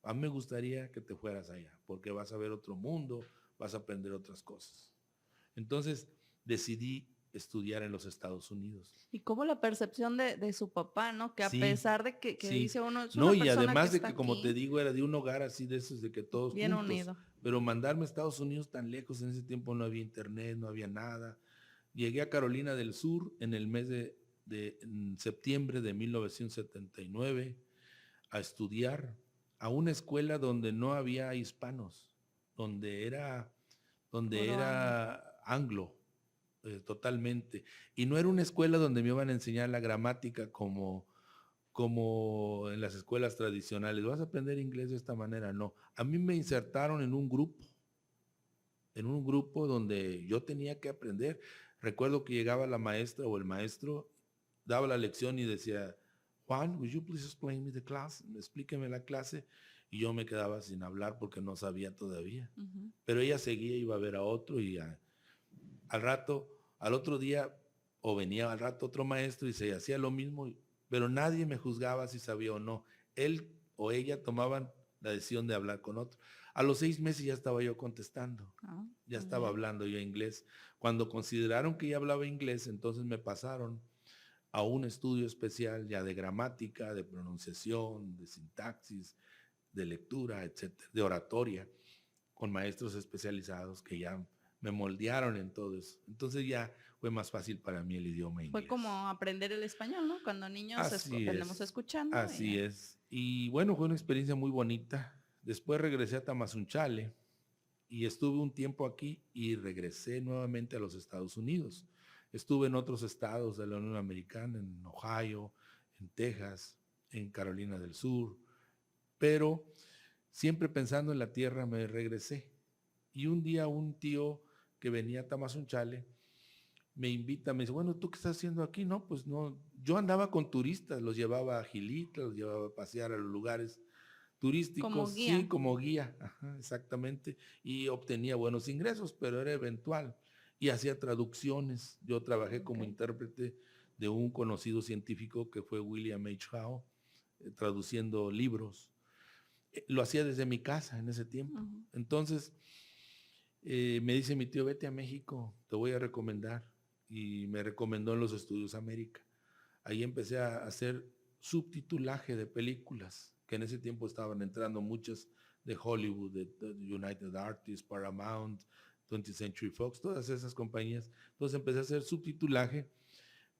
A mí me gustaría que te fueras allá, porque vas a ver otro mundo, vas a aprender otras cosas. Entonces decidí estudiar en los Estados Unidos. Y como la percepción de su papá, ¿no? Que a pesar de que sí. Dice uno, es no, una y además que de que, como te digo, era de un hogar así de esos, de que todos bien juntos. Unido. Pero mandarme a Estados Unidos tan lejos, en ese tiempo no había internet, no había nada. Llegué a Carolina del Sur en el mes de septiembre de 1979 a estudiar a una escuela donde no había hispanos, donde era anglo. totalmente. Y no era una escuela donde me iban a enseñar la gramática como en las escuelas tradicionales. Vas a aprender inglés de esta manera. No, a mí me insertaron en un grupo donde yo tenía que aprender. Recuerdo que llegaba la maestra o el maestro, daba la lección y decía, Juan, would you please explain me the class? Explíqueme la clase. Y yo me quedaba sin hablar porque no sabía todavía. Pero ella seguía, iba a ver a otro y al otro día, o venía al rato otro maestro y se hacía lo mismo, pero nadie me juzgaba si sabía o no. Él o ella tomaban la decisión de hablar con otro. A los 6 meses ya estaba yo contestando, ya estaba hablando yo inglés. Cuando consideraron que ya hablaba inglés, entonces me pasaron a un estudio especial ya de gramática, de pronunciación, de sintaxis, de lectura, etcétera, de oratoria, con maestros especializados que ya me moldearon en todo eso. Entonces ya fue más fácil para mí el idioma inglés. Fue como aprender el español, ¿no? Cuando niños aprendemos escuchando. Así es. Y bueno, fue una experiencia muy bonita. Después regresé a Tamazunchale y estuve un tiempo aquí y regresé nuevamente a los Estados Unidos. Estuve en otros estados de la Unión Americana, en Ohio, en Texas, en Carolina del Sur, pero siempre pensando en la tierra me regresé. Y un día un tío que venía a Tamazunchale me invita, me dice, bueno, ¿tú qué estás haciendo aquí? No, pues no, yo andaba con turistas, los llevaba a Gilitla, los llevaba a pasear a los lugares turísticos. Como guía. Sí, como guía, ajá, exactamente, y obtenía buenos ingresos, pero era eventual, y hacía traducciones. Yo trabajé como intérprete de un conocido científico que fue William H. Howe, traduciendo libros. Lo hacía desde mi casa en ese tiempo. Entonces, me dice mi tío, vete a México, te voy a recomendar. Y me recomendó en los Estudios América. Ahí empecé a hacer subtitulaje de películas, que en ese tiempo estaban entrando muchas de Hollywood, de United Artists, Paramount, 20th Century Fox, todas esas compañías. Entonces empecé a hacer subtitulaje,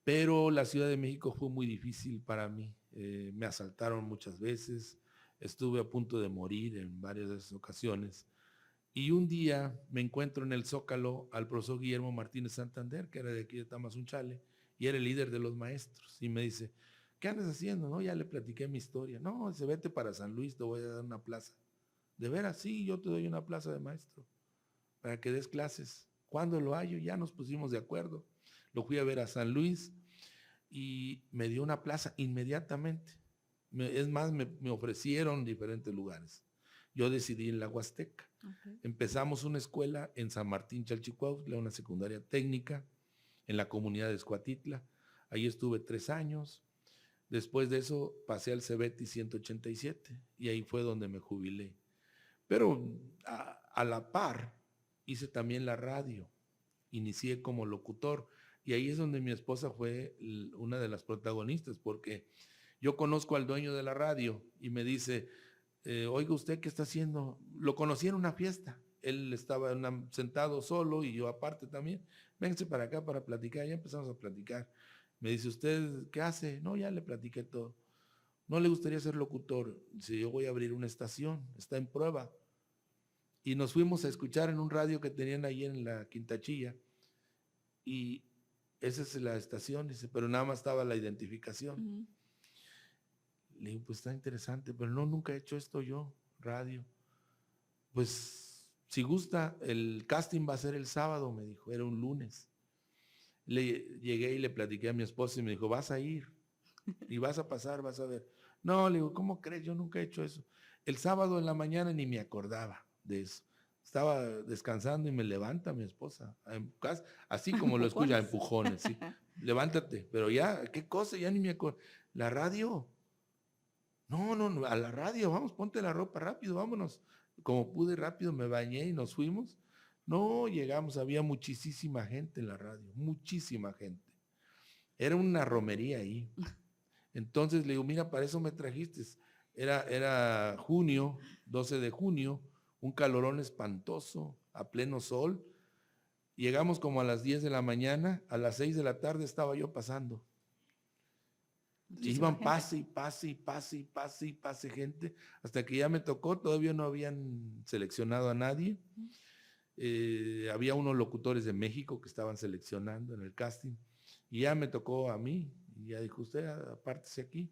pero la Ciudad de México fue muy difícil para mí. Me asaltaron muchas veces, estuve a punto de morir en varias de esas ocasiones. Y un día me encuentro en el Zócalo al profesor Guillermo Martínez Santander, que era de aquí de Tamazunchale, y era el líder de los maestros. Y me dice, ¿qué andas haciendo? No, ya le platiqué mi historia. No, dice, vete para San Luis, te voy a dar una plaza. ¿De veras? Sí, yo te doy una plaza de maestro para que des clases. ¿Cuándo lo hallo? Ya nos pusimos de acuerdo. Lo fui a ver a San Luis y me dio una plaza inmediatamente. Es más, me ofrecieron diferentes lugares. Yo decidí en la Huasteca. Empezamos una escuela en San Martín Chalchicuautla, una secundaria técnica en la comunidad de Escuatitla. Ahí estuve 3 años. Después de eso pasé al Cebeti 187 y ahí fue donde me jubilé. Pero a la par hice también la radio. Inicié como locutor y ahí es donde mi esposa fue una de las protagonistas, porque yo conozco al dueño de la radio y me dice, oiga, ¿usted qué está haciendo? Lo conocí en una fiesta. Él estaba sentado solo y yo aparte también. Véngase para acá para platicar. Ya empezamos a platicar. Me dice, ¿usted qué hace? No, ya le platiqué todo. ¿No le gustaría ser locutor? Dice, yo voy a abrir una estación. Está en prueba. Y nos fuimos a escuchar en un radio que tenían ahí en la Quintachilla. Y esa es la estación, dice, pero nada más estaba la identificación. Le digo, pues está interesante, pero no, nunca he hecho esto yo, radio. Pues, si gusta, el casting va a ser el sábado, me dijo, era un lunes. Llegué y le platiqué a mi esposa y me dijo, vas a ir y vas a pasar, vas a ver. No, le digo, ¿cómo crees? Yo nunca he hecho eso. El sábado en la mañana ni me acordaba de eso. Estaba descansando y me levanta mi esposa, así como lo escucha, a empujones, sí. Levántate, pero ya, ¿qué cosa? Ya ni me acuerdo. La radio. No, a la radio, vamos, ponte la ropa rápido, vámonos. Como pude rápido me bañé y nos fuimos. No, llegamos, había muchísima gente en la radio, muchísima gente. Era una romería ahí. Entonces le digo, mira, para eso me trajiste. Era junio, 12 de junio, un calorón espantoso, a pleno sol. Llegamos como a las 10 de la mañana, a las 6 de la tarde estaba yo pasando. Iban pase y pase y pase y pase y pase gente, hasta que ya me tocó, todavía no habían seleccionado a nadie. había unos locutores de México que estaban seleccionando en el casting y ya me tocó a mí y ya dijo usted, apártese aquí.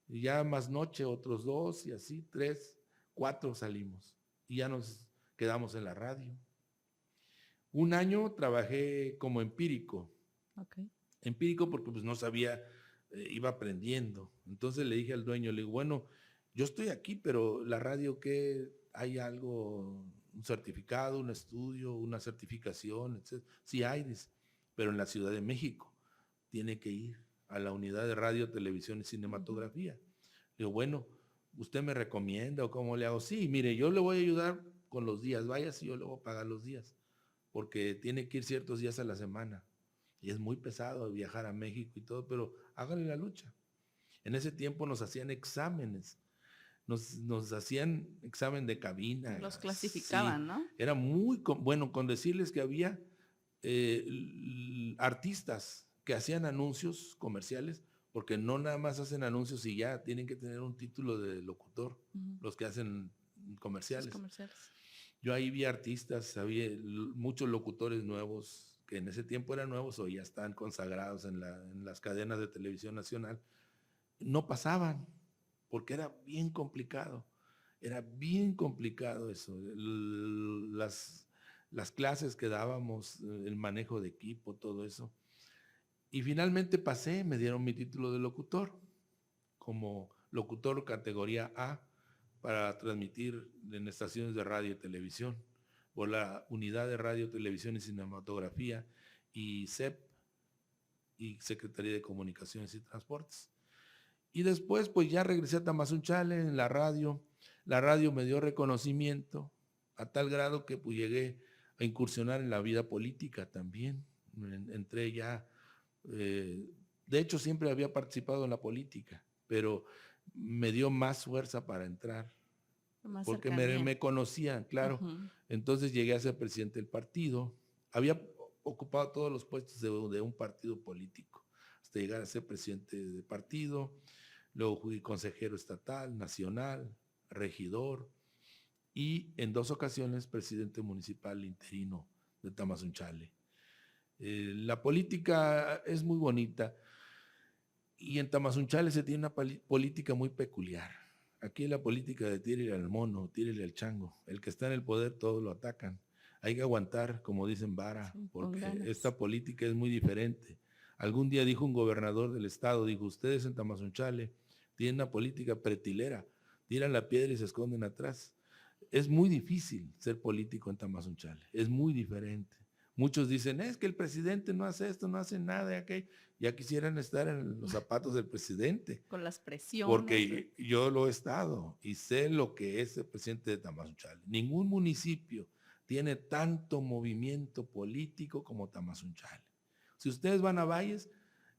Y ya más noche otros 2 y así 3, 4 salimos y ya nos quedamos en la radio. Un año trabajé como empírico. Okay. Empírico porque pues no sabía, iba aprendiendo. Entonces le dije al dueño, le digo, bueno, yo estoy aquí, pero la radio, ¿qué? ¿Hay algo, un certificado, un estudio, una certificación, etcétera? Sí hay, dice, pero en la Ciudad de México tiene que ir a la unidad de radio, televisión y cinematografía. Le digo, bueno, ¿usted me recomienda o cómo le hago? Sí, mire, yo le voy a ayudar con los días, vaya si yo le voy a pagar los días, porque tiene que ir ciertos días a la semana. Y es muy pesado viajar a México y todo, pero háganle la lucha. En ese tiempo nos hacían exámenes, nos hacían examen de cabina. Los clasificaban, sí, ¿no? Era muy, bueno, con decirles que había artistas que hacían anuncios comerciales, porque no nada más hacen anuncios y ya, tienen que tener un título de locutor, los que hacen comerciales. Los comerciales. Yo ahí vi artistas, había muchos locutores nuevos, que en ese tiempo eran nuevos o ya están consagrados en las cadenas de televisión nacional. No pasaban, porque era bien complicado. Era bien complicado eso. Las clases que dábamos, el manejo de equipo, todo eso. Y finalmente pasé, me dieron mi título de locutor, como locutor categoría A, para transmitir en estaciones de radio y televisión, por la Unidad de Radio, Televisión y Cinematografía, y CEP, y Secretaría de Comunicaciones y Transportes. Y después, pues ya regresé a Tamazunchale en la radio. La radio me dio reconocimiento a tal grado que pues llegué a incursionar en la vida política también. Entré ya, de hecho siempre había participado en la política, pero me dio más fuerza para entrar, Más porque cercanía. me conocían, claro. Entonces llegué a ser presidente del partido. Había ocupado todos los puestos de un partido político, hasta llegar a ser presidente de partido. Luego fui consejero estatal, nacional, regidor y en 2 ocasiones presidente municipal interino de Tamazunchale. La política es muy bonita y en Tamazunchale se tiene una política muy peculiar. Aquí la política de tírele al mono, tírele al chango. El que está en el poder todos lo atacan. Hay que aguantar, como dicen vara, Sí, porque esta política es muy diferente. Algún día dijo un gobernador del estado, dijo, ustedes en Tamazunchale tienen una política pretilera, tiran la piedra y se esconden atrás. Es muy difícil ser político en Tamazunchale, es muy diferente. Muchos dicen, es que el presidente no hace esto, no hace nada de aquello. Ya quisieran estar en los zapatos del presidente. Con las presiones. Porque yo lo he estado y sé lo que es el presidente de Tamazunchale. Ningún municipio tiene tanto movimiento político como Tamazunchale. Si ustedes van a Valles,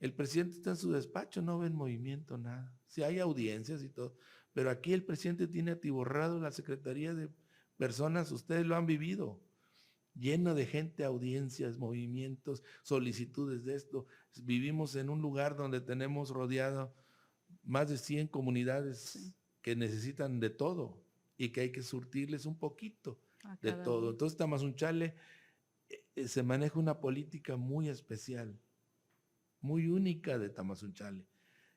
el presidente está en su despacho, no ven movimiento, nada. Sí hay audiencias y todo, pero aquí el presidente tiene atiborrado la secretaría de personas, ustedes lo han vivido, lleno de gente, audiencias, movimientos, solicitudes de esto. Vivimos en un lugar donde tenemos rodeado más de 100 comunidades que necesitan de todo y que hay que surtirles un poquito de todo. Entonces Tamazunchale se maneja una política muy especial, muy única de Tamazunchale.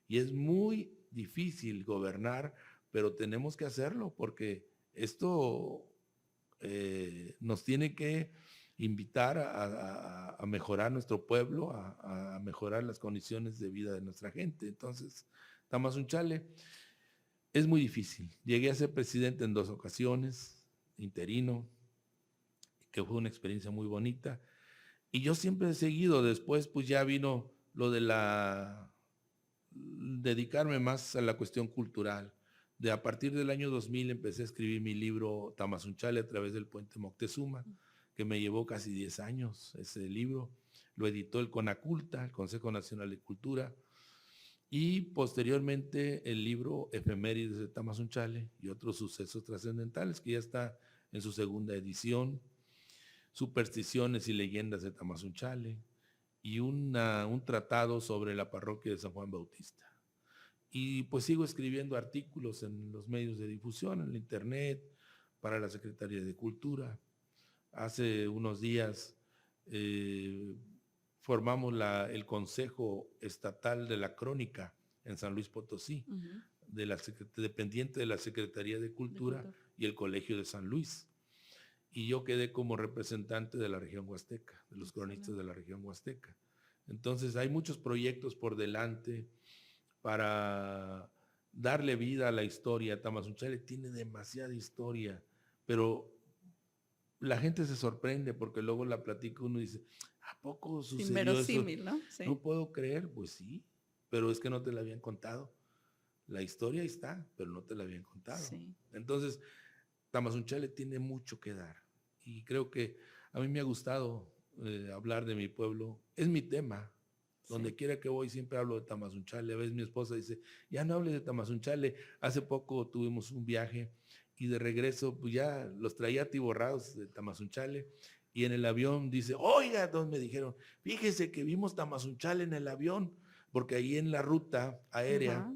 Y es muy difícil gobernar, pero tenemos que hacerlo porque esto nos tiene que invitar a mejorar nuestro pueblo, a mejorar las condiciones de vida de nuestra gente. Entonces, Tamazunchale es muy difícil. Llegué a ser presidente en 2 ocasiones, interino, que fue una experiencia muy bonita. Y yo siempre he seguido, después pues ya vino lo de dedicarme más a la cuestión cultural. A partir del año 2000 empecé a escribir mi libro Tamazunchale a través del puente Moctezuma, que me llevó casi 10 años ese libro. Lo editó el CONACULTA, el Consejo Nacional de Cultura, y posteriormente el libro Efemérides de Tamazunchale y otros sucesos trascendentales, que ya está en su 2ª edición, Supersticiones y leyendas de Tamazunchale, y un tratado sobre la parroquia de San Juan Bautista. Y pues sigo escribiendo artículos en los medios de difusión, en el internet, para la Secretaría de Cultura. Hace unos días formamos el Consejo Estatal de la Crónica en San Luis Potosí, Ujú. dependiente de la Secretaría de Cultura y el Colegio de San Luis. Y yo quedé como representante de la región huasteca, de los cronistas de la región huasteca. Entonces hay muchos proyectos por delante para darle vida a la historia. Tamazunchale tiene demasiada historia, pero la gente se sorprende porque luego la platica uno y dice, ¿a poco sucedió eso? Inverosímil, ¿no? Sí. No puedo creer, pues sí, pero es que no te la habían contado. La historia ahí está, pero no te la habían contado. Sí. Entonces, Tamazunchale tiene mucho que dar. Y creo que a mí me ha gustado hablar de mi pueblo. Es mi tema. Donde quiera que voy siempre hablo de Tamazunchale. A veces mi esposa dice, ya no hables de Tamazunchale. Hace poco tuvimos un viaje y de regreso pues ya los traía atiborrados de Tamazunchale. Y en el avión dice, oiga, entonces me dijeron, fíjese que vimos Tamazunchale en el avión, porque ahí en la ruta aérea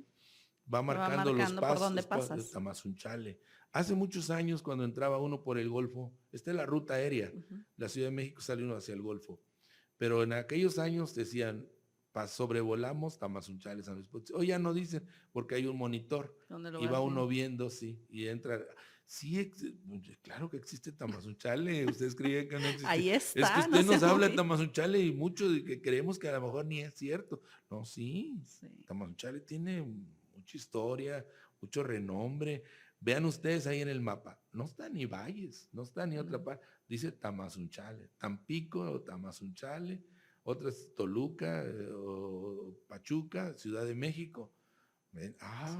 va marcando los por dónde pasos de pasas. Tamazunchale. Hace muchos años, cuando entraba uno por el Golfo, esta es la ruta aérea, la Ciudad de México sale uno hacia el Golfo, pero en aquellos años decían, sobrevolamos Tamazunchale, San Luis Potosí. Hoy ya no dicen, porque hay un monitor, y va uno viendo, sí, y entra. Sí, claro que existe Tamazunchale, ustedes creen que no existe. Ahí está. Es que usted nos habla de Tamazunchale y mucho de que creemos que a lo mejor ni es cierto. No, sí. Tamazunchale tiene mucha historia, mucho renombre. Vean ustedes ahí en el mapa, no está ni Valles, no está ni otra parte, dice Tamazunchale, Tampico o Tamazunchale, otras Toluca o Pachuca, Ciudad de México. ¿Ven?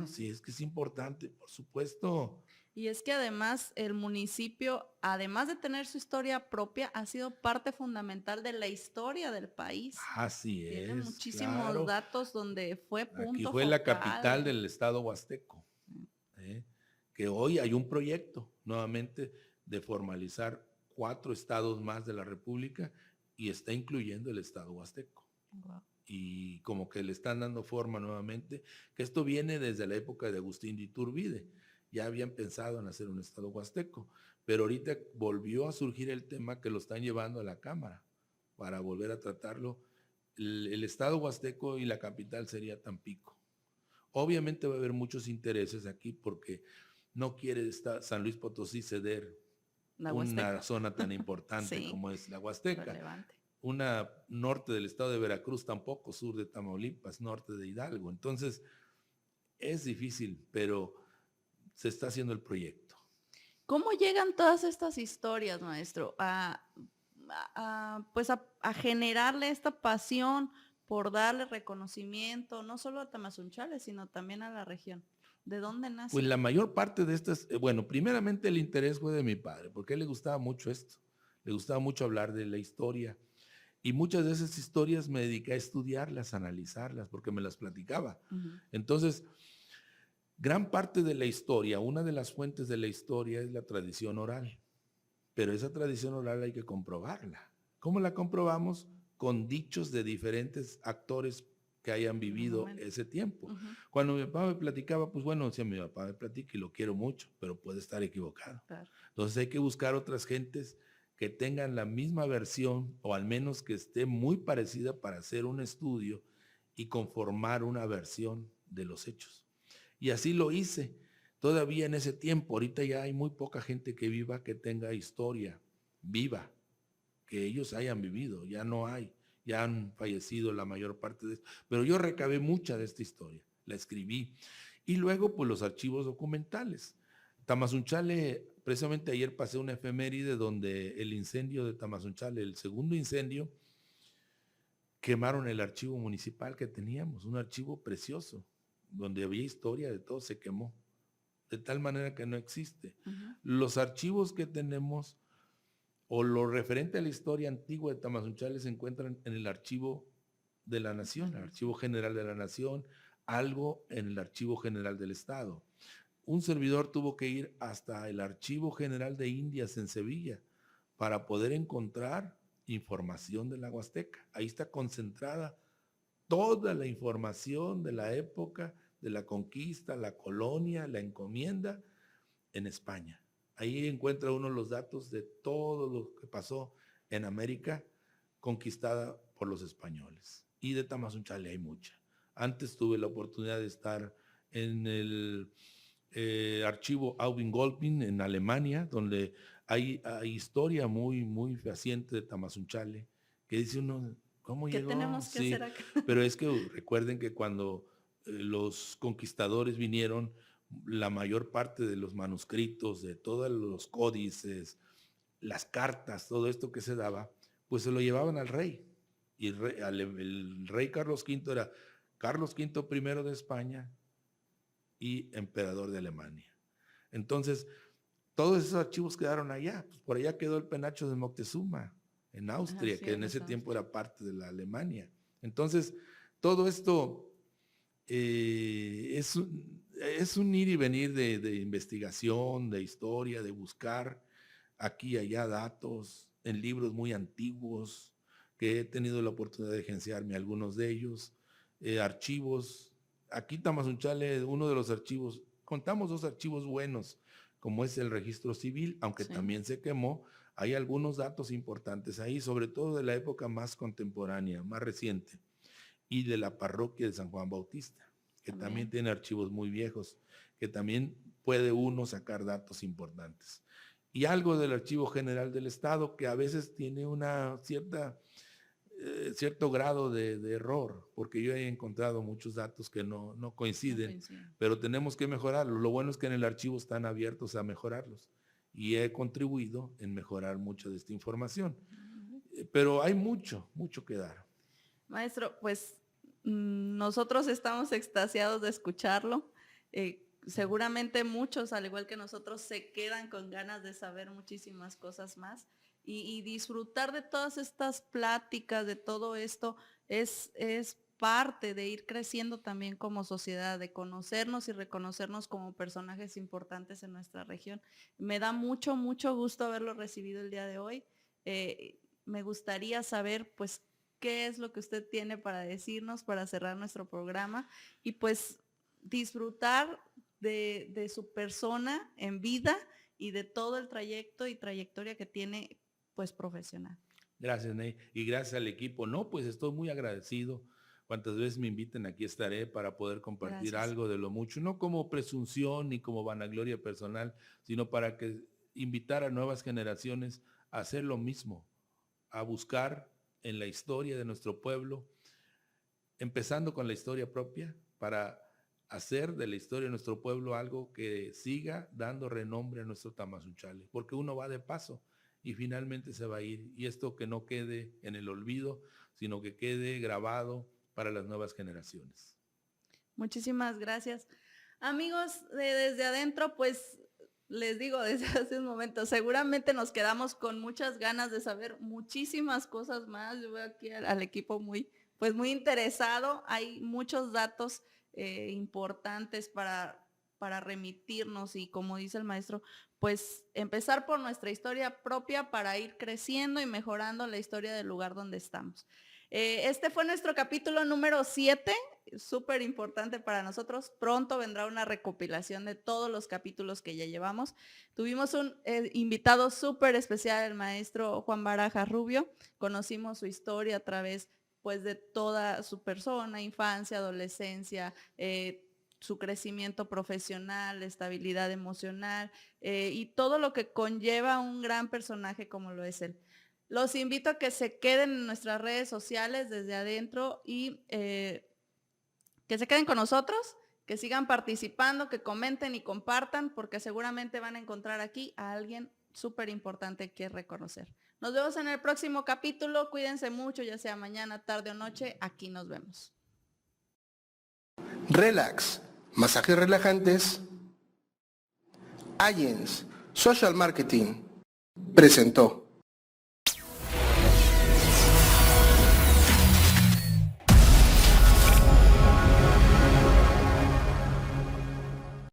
Sí, es que es importante, por supuesto. Y es que además el municipio, además de tener su historia propia, ha sido parte fundamental de la historia del país. Así es. Tiene muchísimos datos donde fue punto Aquí fue focal. la capital del estado huasteco. Que hoy hay un proyecto nuevamente de formalizar 4 estados más de la República y está incluyendo el estado huasteco. Wow. Y como que le están dando forma nuevamente, que esto viene desde la época de Agustín de Iturbide. Ya habían pensado en hacer un estado huasteco, pero ahorita volvió a surgir el tema que lo están llevando a la Cámara para volver a tratarlo. El estado huasteco y la capital sería Tampico. Obviamente va a haber muchos intereses aquí porque no quiere San Luis Potosí ceder una zona tan importante como es la Huasteca. Relevante. Una norte del estado de Veracruz tampoco, sur de Tamaulipas, norte de Hidalgo. Entonces, es difícil, pero se está haciendo el proyecto. ¿Cómo llegan todas estas historias, maestro, pues a generarle esta pasión por darle reconocimiento, no solo a Tamazunchale, sino también a la región? ¿De dónde nace? Pues la mayor parte de estas, bueno, primeramente el interés fue de mi padre, porque a él le gustaba mucho esto, le gustaba mucho hablar de la historia. Y muchas de esas historias me dediqué a estudiarlas, a analizarlas, porque me las platicaba. Entonces, gran parte de la historia, una de las fuentes de la historia es la tradición oral. Pero esa tradición oral hay que comprobarla. ¿Cómo la comprobamos? Con dichos de diferentes actores que hayan vivido ese tiempo. Cuando mi papá me platicaba, pues bueno, decía, mi papá me platica y lo quiero mucho, pero puede estar equivocado. Claro. Entonces hay que buscar otras gentes que tengan la misma versión o al menos que esté muy parecida para hacer un estudio y conformar una versión de los hechos. Y así lo hice. Todavía en ese tiempo, ahorita ya hay muy poca gente que viva, que tenga historia viva, que ellos hayan vivido, ya no hay, ya han fallecido la mayor parte de esto. Pero yo recabé mucha de esta historia, la escribí. Y luego, pues los archivos documentales. Tamazunchale, precisamente ayer pasé una efeméride donde el incendio de Tamazunchale, el segundo incendio, quemaron el archivo municipal que teníamos, un archivo precioso, donde había historia de todo, se quemó. De tal manera que no existe. Los archivos que tenemos o lo referente a la historia antigua de Tamazunchale se encuentran en el archivo de la Nación, el Archivo General de la Nación, algo en el Archivo General del Estado. Un servidor tuvo que ir hasta el Archivo General de Indias en Sevilla para poder encontrar información de la Huasteca. Ahí está concentrada toda la información de la época de la conquista, la colonia, la encomienda en España. Ahí encuentra uno los datos de todo lo que pasó en América conquistada por los españoles. Y de Tamazunchale hay mucha. Antes tuve la oportunidad de estar en el archivo Aubing-Goldwyn en Alemania, donde hay historia muy, muy fehaciente de Tamazunchale, que dice uno, ¿cómo ¿Qué llegó? tenemos que Sí, hacer acá? pero es que recuerden que cuando los conquistadores vinieron, la mayor parte de los manuscritos, de todos los códices, las cartas, todo esto que se daba, pues se lo llevaban al rey. Y el rey Carlos V era Carlos V I de España y emperador de Alemania. Entonces, todos esos archivos quedaron allá. Pues por allá quedó el penacho de Moctezuma, en Austria, Sí, que en ese tiempo era parte de la Alemania. Entonces, todo esto es un ir y venir de investigación, de historia, de buscar aquí y allá datos en libros muy antiguos, que he tenido la oportunidad de agenciarme algunos de ellos, archivos. Aquí Tamazunchale, uno de los archivos, contamos 2 archivos buenos, como es el registro civil, aunque también se quemó. Hay algunos datos importantes ahí, sobre todo de la época más contemporánea, más reciente, y de la parroquia de San Juan Bautista, que también tiene archivos muy viejos, que también puede uno sacar datos importantes. Y algo del Archivo General del Estado, que a veces tiene una cierto grado de error, porque yo he encontrado muchos datos que no coinciden, pero tenemos que mejorarlo. Lo bueno es que en el archivo están abiertos a mejorarlos y he contribuido en mejorar mucha de esta información. Pero hay mucho que dar. Maestro, pues nosotros estamos extasiados de escucharlo. Seguramente muchos, al igual que nosotros, se quedan con ganas de saber muchísimas cosas más y disfrutar de todas estas pláticas, de todo esto, es parte de ir creciendo también como sociedad, de conocernos y reconocernos como personajes importantes en nuestra región. Me da mucho gusto haberlo recibido el día de hoy. Me gustaría saber, pues, qué es lo que usted tiene para decirnos, para cerrar nuestro programa y pues disfrutar de su persona en vida y de todo el trayecto y trayectoria que tiene pues profesional. Gracias, Ney, y gracias al equipo. No, pues estoy muy agradecido. Cuantas veces me inviten, aquí estaré para poder compartir algo de lo mucho, no como presunción ni como vanagloria personal, sino para que invitar a nuevas generaciones a hacer lo mismo, a buscar en la historia de nuestro pueblo, empezando con la historia propia, para hacer de la historia de nuestro pueblo algo que siga dando renombre a nuestro Tamazunchale, porque uno va de paso y finalmente se va a ir, y esto que no quede en el olvido, sino que quede grabado para las nuevas generaciones. Muchísimas gracias. Amigos de Desde Adentro, pues les digo desde hace un momento, seguramente nos quedamos con muchas ganas de saber muchísimas cosas más. Yo veo aquí al equipo muy interesado. Hay muchos datos importantes para remitirnos y, como dice el maestro, pues empezar por nuestra historia propia para ir creciendo y mejorando la historia del lugar donde estamos. Este fue nuestro capítulo número 7, súper importante para nosotros. Pronto vendrá una recopilación de todos los capítulos que ya llevamos. Tuvimos un invitado súper especial, el maestro Juan Barajas Rubio. Conocimos su historia a través pues de toda su persona, infancia, adolescencia, su crecimiento profesional, estabilidad emocional y todo lo que conlleva un gran personaje como lo es él. Los invito a que se queden en nuestras redes sociales Desde Adentro y que se queden con nosotros, que sigan participando, que comenten y compartan, porque seguramente van a encontrar aquí a alguien súper importante que reconocer. Nos vemos en el próximo capítulo. Cuídense mucho, ya sea mañana, tarde o noche. Aquí nos vemos. Relax, masajes relajantes. Allens Social Marketing presentó.